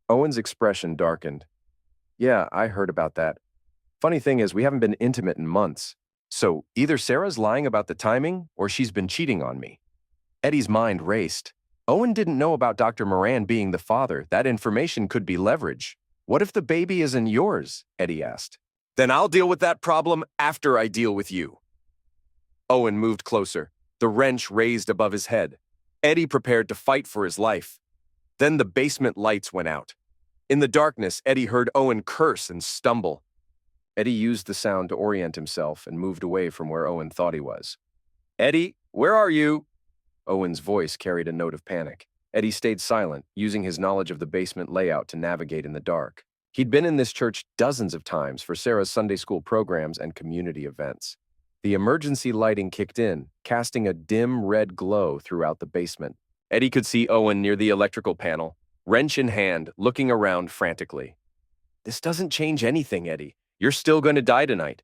Owen's expression darkened. Yeah, I heard about that. Funny thing is, we haven't been intimate in months. So either Sarah's lying about the timing or she's been cheating on me. Eddie's mind raced. Owen didn't know about Dr. Moran being the father. That information could be leverage. What if the baby isn't yours? Eddie asked. Then I'll deal with that problem after I deal with you. Owen moved closer, the wrench raised above his head. Eddie prepared to fight for his life. Then the basement lights went out. In the darkness, Eddie heard Owen curse and stumble. Eddie used the sound to orient himself and moved away from where Owen thought he was. Eddie, where are you? Owen's voice carried a note of panic. Eddie stayed silent, using his knowledge of the basement layout to navigate in the dark. He'd been in this church dozens of times for Sarah's Sunday school programs and community events. The emergency lighting kicked in, casting a dim red glow throughout the basement. Eddie could see Owen near the electrical panel, wrench in hand, looking around frantically. This doesn't change anything, Eddie. You're still going to die tonight.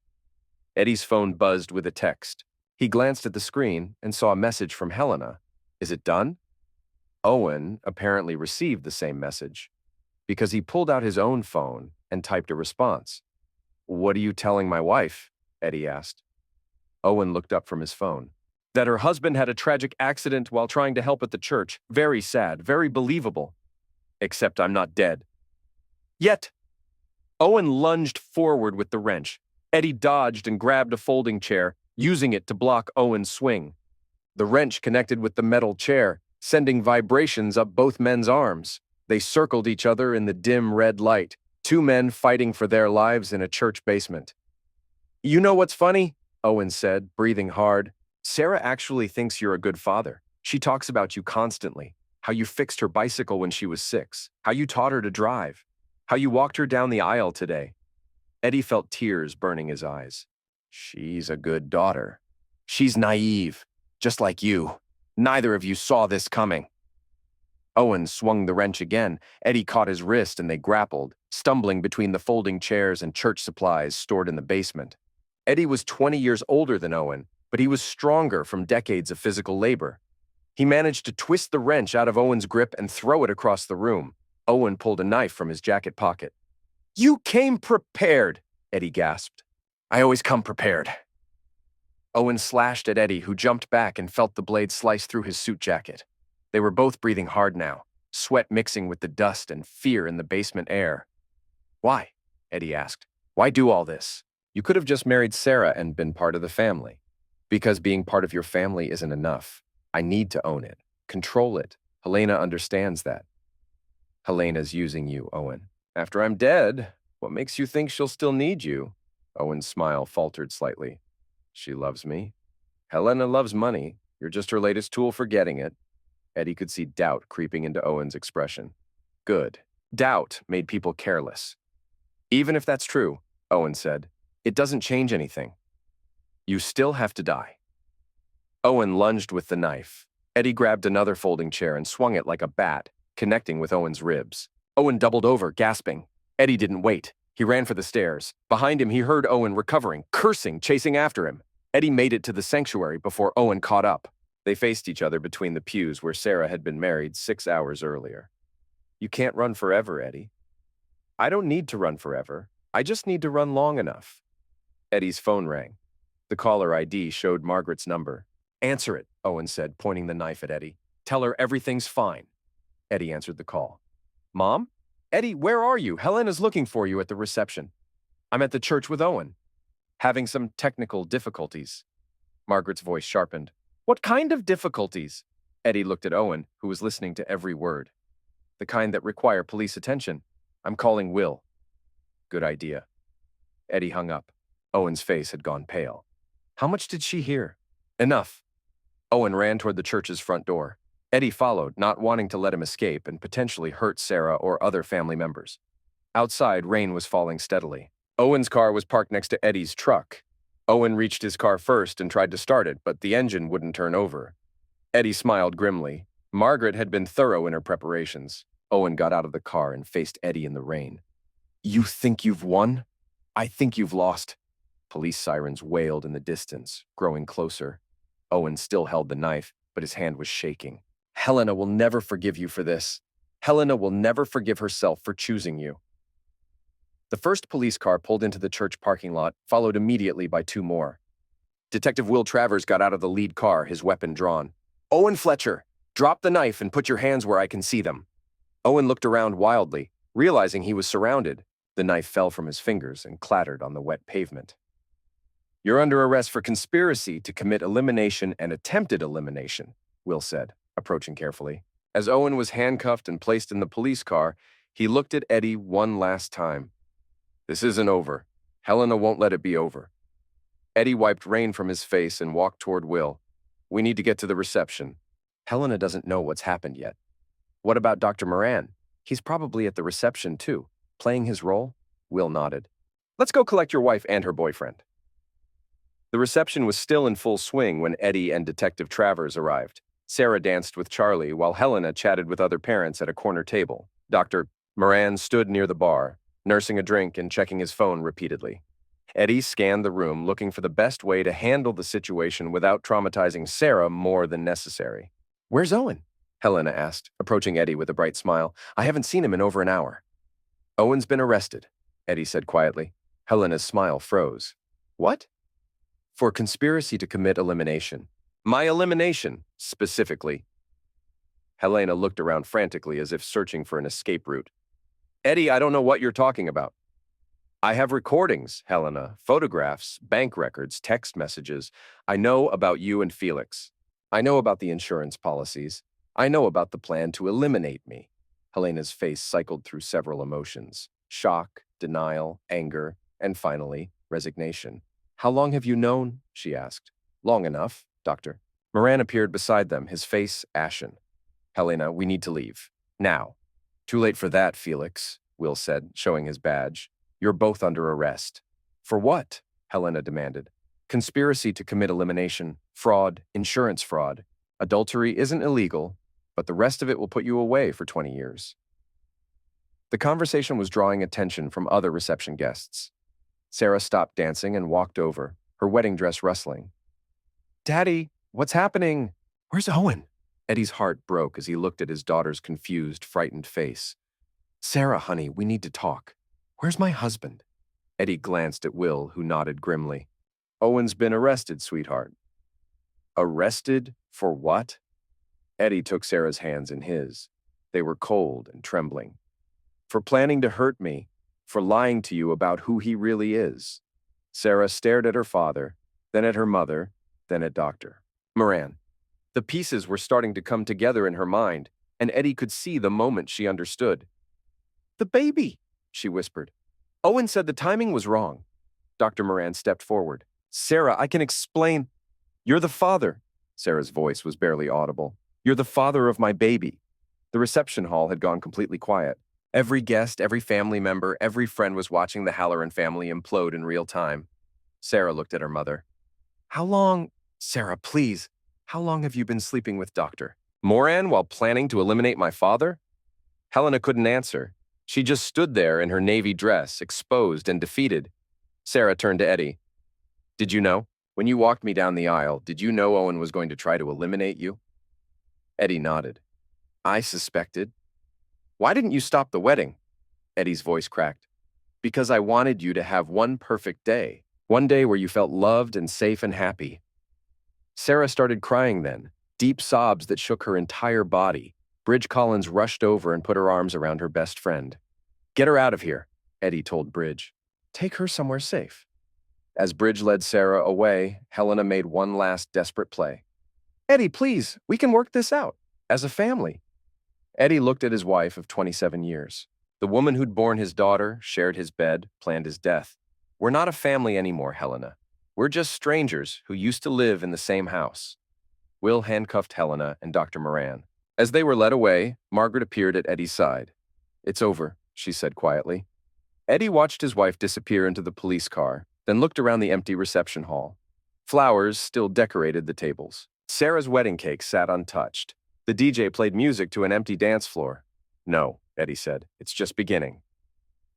Eddie's phone buzzed with a text. He glanced at the screen and saw a message from Helena. Is it done? Owen apparently received the same message because he pulled out his own phone and typed a response. What are you telling my wife? Eddie asked. Owen looked up from his phone. That her husband had a tragic accident while trying to help at the church. Very sad, very believable. Except I'm not dead. Yet. Owen lunged forward with the wrench. Eddie dodged and grabbed a folding chair, using it to block Owen's swing. The wrench connected with the metal chair, sending vibrations up both men's arms. They circled each other in the dim red light, two men fighting for their lives in a church basement. You know what's funny? Owen said, breathing hard. Sarah actually thinks you're a good father. She talks about you constantly. How you fixed her bicycle when she was 6. How you taught her to drive. How you walked her down the aisle today. Eddie felt tears burning his eyes. She's a good daughter. She's naive, just like you. Neither of you saw this coming. Owen swung the wrench again. Eddie caught his wrist and they grappled, stumbling between the folding chairs and church supplies stored in the basement. Eddie was 20 years older than Owen, but he was stronger from decades of physical labor. He managed to twist the wrench out of Owen's grip and throw it across the room. Owen pulled a knife from his jacket pocket. You came prepared, Eddie gasped. I always come prepared. Owen slashed at Eddie, who jumped back and felt the blade slice through his suit jacket. They were both breathing hard now, sweat mixing with the dust and fear in the basement air. Why? Eddie asked. Why do all this? You could have just married Sarah and been part of the family. Because being part of your family isn't enough. I need to own it, control it. Helena understands that. Helena's using you, Owen. After I'm dead, what makes you think she'll still need you? Owen's smile faltered slightly. She loves me. Helena loves money. You're just her latest tool for getting it. Eddie could see doubt creeping into Owen's expression. Good. Doubt made people careless. Even if that's true, Owen said, it doesn't change anything. You still have to die. Owen lunged with the knife. Eddie grabbed another folding chair and swung it like a bat, connecting with Owen's ribs. Owen doubled over, gasping. Eddie didn't wait. He ran for the stairs. Behind him, he heard Owen recovering, cursing, chasing after him. Eddie made it to the sanctuary before Owen caught up. They faced each other between the pews where Sarah had been married 6 hours earlier. You can't run forever, Eddie. I don't need to run forever. I just need to run long enough. Eddie's phone rang. The caller ID showed Margaret's number. Answer it, Owen said, pointing the knife at Eddie. Tell her everything's fine. Eddie answered the call. Mom? Eddie, where are you? Helena's looking for you at the reception. I'm at the church with Owen. Having some technical difficulties. Margaret's voice sharpened. What kind of difficulties? Eddie looked at Owen, who was listening to every word. The kind that require police attention. I'm calling Will. Good idea. Eddie hung up. Owen's face had gone pale. How much did she hear? Enough. Owen ran toward the church's front door. Eddie followed, not wanting to let him escape and potentially hurt Sarah or other family members. Outside, rain was falling steadily. Owen's car was parked next to Eddie's truck. Owen reached his car first and tried to start it, but the engine wouldn't turn over. Eddie smiled grimly. Margaret had been thorough in her preparations. Owen got out of the car and faced Eddie in the rain. You think you've won? I think you've lost. Police sirens wailed in the distance, growing closer. Owen still held the knife, but his hand was shaking. Helena will never forgive you for this. Helena will never forgive herself for choosing you. The first police car pulled into the church parking lot, followed immediately by 2 more. Detective Will Travers got out of the lead car, his weapon drawn. Owen Fletcher, drop the knife and put your hands where I can see them. Owen looked around wildly, realizing he was surrounded. The knife fell from his fingers and clattered on the wet pavement. You're under arrest for conspiracy to commit elimination and attempted elimination, Will said, approaching carefully. As Owen was handcuffed and placed in the police car, he looked at Eddie one last time. This isn't over. Helena won't let it be over. Eddie wiped rain from his face and walked toward Will. We need to get to the reception. Helena doesn't know what's happened yet. What about Dr. Moran? He's probably at the reception too, playing his role? Will nodded. Let's go collect your wife and her boyfriend. The reception was still in full swing when Eddie and Detective Travers arrived. Sarah danced with Charlie while Helena chatted with other parents at a corner table. Dr. Moran stood near the bar, nursing a drink and checking his phone repeatedly. Eddie scanned the room looking for the best way to handle the situation without traumatizing Sarah more than necessary. Where's Owen? Helena asked, approaching Eddie with a bright smile. I haven't seen him in over an hour. Owen's been arrested, Eddie said quietly. Helena's smile froze. What? For conspiracy to commit elimination. My elimination, specifically. Helena looked around frantically as if searching for an escape route. Eddie, I don't know what you're talking about. I have recordings, Helena, photographs, bank records, text messages. I know about you and Felix. I know about the insurance policies. I know about the plan to eliminate me. Helena's face cycled through several emotions. Shock, denial, anger, and finally, resignation. How long have you known? She asked. Long enough, Doctor. Moran appeared beside them, his face ashen. Helena, we need to leave. Now. Too late for that, Felix, Will said, showing his badge. You're both under arrest. For what? Helena demanded. Conspiracy to commit elimination, fraud, insurance fraud. Adultery isn't illegal, but the rest of it will put you away for 20 years. The conversation was drawing attention from other reception guests. Sarah stopped dancing and walked over, her wedding dress rustling. Daddy, what's happening? Where's Owen? Eddie's heart broke as he looked at his daughter's confused, frightened face. Sarah, honey, we need to talk. Where's my husband? Eddie glanced at Will, who nodded grimly. Owen's been arrested, sweetheart. Arrested? For what? Eddie took Sarah's hands in his. They were cold and trembling. For planning to hurt me, for lying to you about who he really is. Sarah stared at her father, then at her mother, then at Dr. Moran. The pieces were starting to come together in her mind, and Eddie could see the moment she understood. The baby, she whispered. Owen said the timing was wrong. Dr. Moran stepped forward. Sarah, I can explain. You're the father. Sarah's voice was barely audible. You're the father of my baby. The reception hall had gone completely quiet. Every guest, every family member, every friend was watching the Halloran family implode in real time. Sarah looked at her mother. How long, Sarah, please, how long have you been sleeping with Dr. Moran while planning to eliminate my father? Helena couldn't answer. She just stood there in her navy dress, exposed and defeated. Sarah turned to Eddie. Did you know? When you walked me down the aisle, did you know Owen was going to try to eliminate you? Eddie nodded. I suspected. Why didn't you stop the wedding? Eddie's voice cracked. Because I wanted you to have one perfect day. One day where you felt loved and safe and happy. Sarah started crying then, deep sobs that shook her entire body. Bridge Collins rushed over and put her arms around her best friend. Get her out of here, Eddie told Bridge. Take her somewhere safe. As Bridge led Sarah away, Helena made one last desperate play. Eddie, please, we can work this out. As a family. Eddie looked at his wife of 27 years. The woman who'd borne his daughter, shared his bed, planned his death. We're not a family anymore, Helena. We're just strangers who used to live in the same house. Will handcuffed Helena and Dr. Moran. As they were led away, Margaret appeared at Eddie's side. It's over, she said quietly. Eddie watched his wife disappear into the police car, then looked around the empty reception hall. Flowers still decorated the tables. Sarah's wedding cake sat untouched. The DJ played music to an empty dance floor. No, Eddie said, it's just beginning.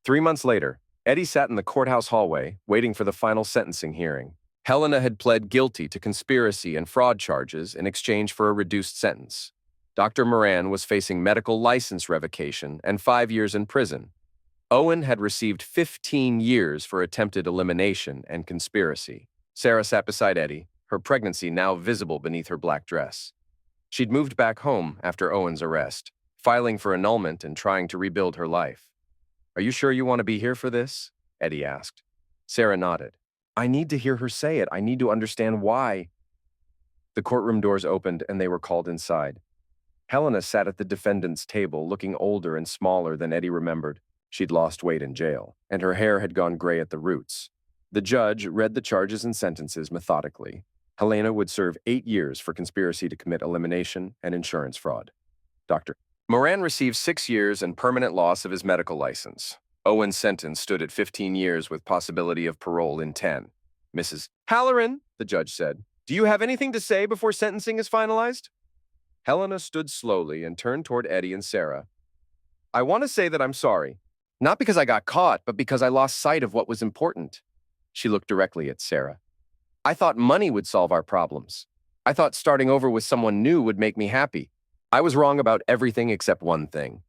3 months later, Eddie sat in the courthouse hallway, waiting for the final sentencing hearing. Helena had pled guilty to conspiracy and fraud charges in exchange for a reduced sentence. Dr. Moran was facing medical license revocation and 5 years in prison. Owen had received 15 years for attempted elimination and conspiracy. Sarah sat beside Eddie, her pregnancy now visible beneath her black dress. She'd moved back home after Owen's arrest, filing for annulment and trying to rebuild her life. Are you sure you want to be here for this? Eddie asked. Sarah nodded. I need to hear her say it. I need to understand why. The courtroom doors opened and they were called inside. Helena sat at the defendant's table, looking older and smaller than Eddie remembered. She'd lost weight in jail, and her hair had gone gray at the roots. The judge read the charges and sentences methodically. Helena would serve 8 years for conspiracy to commit elimination and insurance fraud. Dr. Moran received 6 years and permanent loss of his medical license. Owen's sentence stood at 15 years with possibility of parole in 10. Mrs. Halloran, the judge said, do you have anything to say before sentencing is finalized? Helena stood slowly and turned toward Eddie and Sarah. I want to say that I'm sorry. Not because I got caught, but because I lost sight of what was important. She looked directly at Sarah. I thought money would solve our problems. I thought starting over with someone new would make me happy. I was wrong about everything except one thing.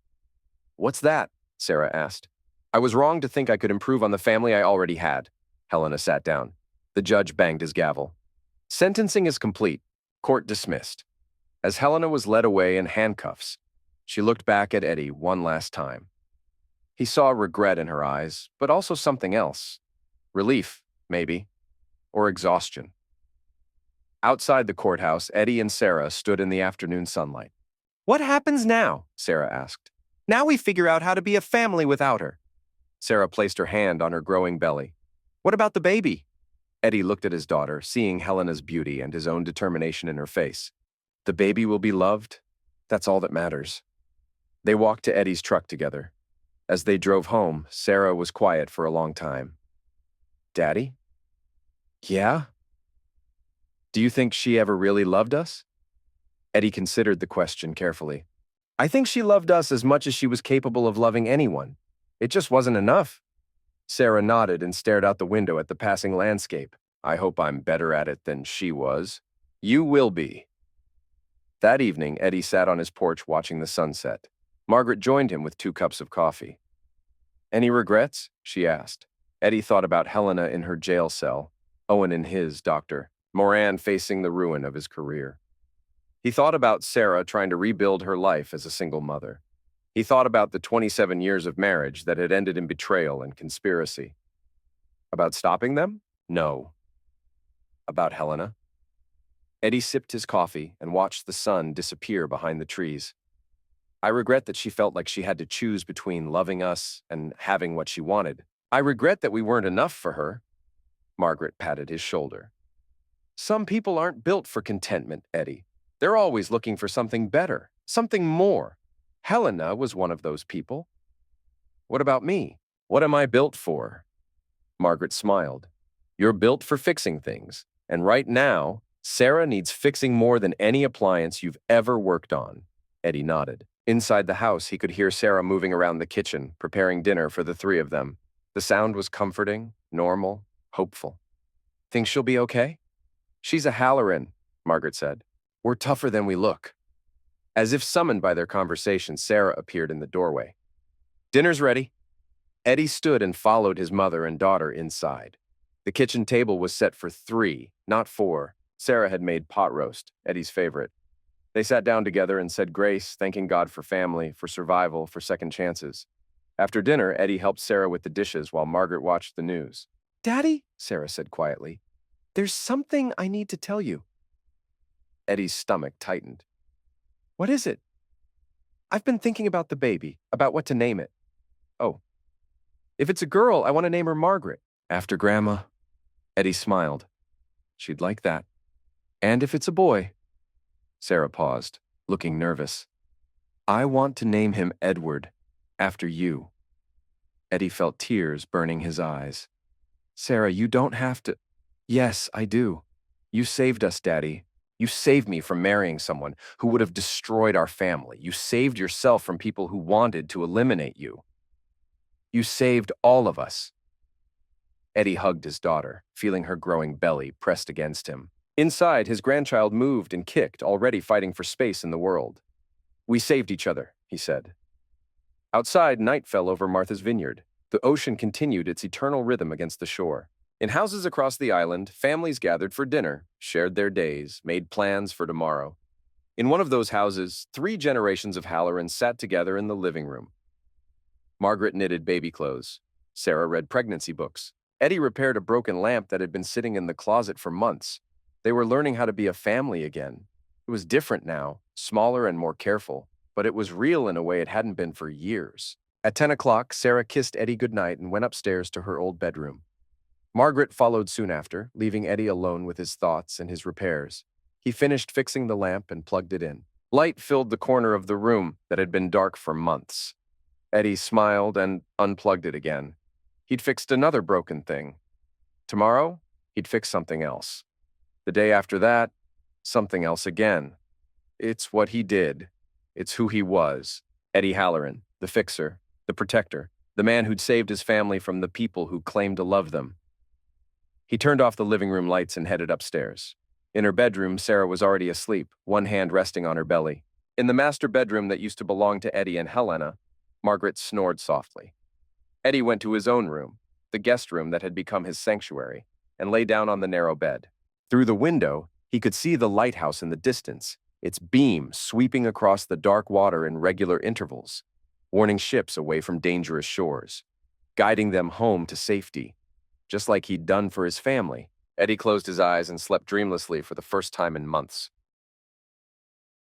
What's that? Sarah asked. I was wrong to think I could improve on the family I already had. Helena sat down. The judge banged his gavel. Sentencing is complete. Court dismissed. As Helena was led away in handcuffs, she looked back at Eddie one last time. He saw regret in her eyes, but also something else. Relief, maybe, or exhaustion. Outside the courthouse, Eddie and Sarah stood in the afternoon sunlight. What happens now? Sarah asked. Now we figure out how to be a family without her. Sarah placed her hand on her growing belly. What about the baby? Eddie looked at his daughter, seeing Helena's beauty and his own determination in her face. The baby will be loved. That's all that matters. They walked to Eddie's truck together. As they drove home, Sarah was quiet for a long time. Daddy? Yeah? Do you think she ever really loved us? Eddie considered the question carefully. I think she loved us as much as she was capable of loving anyone. It just wasn't enough. Sarah nodded and stared out the window at the passing landscape. I hope I'm better at it than she was. You will be. That evening, Eddie sat on his porch watching the sunset. Margaret joined him with 2 cups of coffee. Any regrets? She asked. Eddie thought about Helena in her jail cell, Owen in his, Dr. Moran facing the ruin of his career. He thought about Sarah trying to rebuild her life as a single mother. He thought about the 27 years of marriage that had ended in betrayal and conspiracy. About stopping them? No. About Helena? Eddie sipped his coffee and watched the sun disappear behind the trees. I regret that she felt like she had to choose between loving us and having what she wanted. I regret that we weren't enough for her. Margaret patted his shoulder. Some people aren't built for contentment, Eddie. They're always looking for something better, something more. Helena was one of those people. What about me? What am I built for? Margaret smiled. You're built for fixing things, and right now, Sarah needs fixing more than any appliance you've ever worked on. Eddie nodded. Inside the house, he could hear Sarah moving around the kitchen, preparing dinner for the three of them. The sound was comforting, normal, hopeful. Think she'll be okay? She's a Halloran, Margaret said. We're tougher than we look. As if summoned by their conversation, Sarah appeared in the doorway. Dinner's ready. Eddie stood and followed his mother and daughter inside. The kitchen table was set for 3, not 4. Sarah had made pot roast, Eddie's favorite. They sat down together and said grace, thanking God for family, for survival, for second chances. After dinner, Eddie helped Sarah with the dishes while Margaret watched the news. Daddy, Sarah said quietly, there's something I need to tell you. Eddie's stomach tightened. What is it? I've been thinking about the baby, about what to name it. Oh. If it's a girl, I want to name her Margaret. After Grandma. Eddie smiled. She'd like that. And if it's a boy. Sarah paused, looking nervous. I want to name him Edward, after you. Eddie felt tears burning his eyes. Sarah, you don't have to. Yes, I do. You saved us, Daddy. You saved me from marrying someone who would have destroyed our family. You saved yourself from people who wanted to eliminate you. You saved all of us. Eddie hugged his daughter, feeling her growing belly pressed against him. Inside, his grandchild moved and kicked, already fighting for space in the world. We saved each other, he said. Outside, night fell over Martha's vineyard. The ocean continued its eternal rhythm against the shore. In houses across the island, families gathered for dinner, shared their days, made plans for tomorrow. In one of those houses, 3 generations of Hallorans sat together in the living room. Margaret knitted baby clothes. Sarah read pregnancy books. Eddie repaired a broken lamp that had been sitting in the closet for months. They were learning how to be a family again. It was different now, smaller and more careful, but it was real in a way it hadn't been for years. At 10 o'clock, Sarah kissed Eddie goodnight and went upstairs to her old bedroom. Margaret followed soon after, leaving Eddie alone with his thoughts and his repairs. He finished fixing the lamp and plugged it in. Light filled the corner of the room that had been dark for months. Eddie smiled and unplugged it again. He'd fixed another broken thing. Tomorrow, he'd fix something else. The day after that, something else again. It's what he did. It's who he was. Eddie Halloran, the fixer, the protector, the man who'd saved his family from the people who claimed to love them. He turned off the living room lights and headed upstairs. In her bedroom, Sarah was already asleep, one hand resting on her belly. In the master bedroom that used to belong to Eddie and Helena, Margaret snored softly. Eddie went to his own room, the guest room that had become his sanctuary, and lay down on the narrow bed. Through the window, he could see the lighthouse in the distance, its beam sweeping across the dark water in regular intervals, warning ships away from dangerous shores, guiding them home to safety, just like he'd done for his family. Eddie closed his eyes and slept dreamlessly for the first time in months.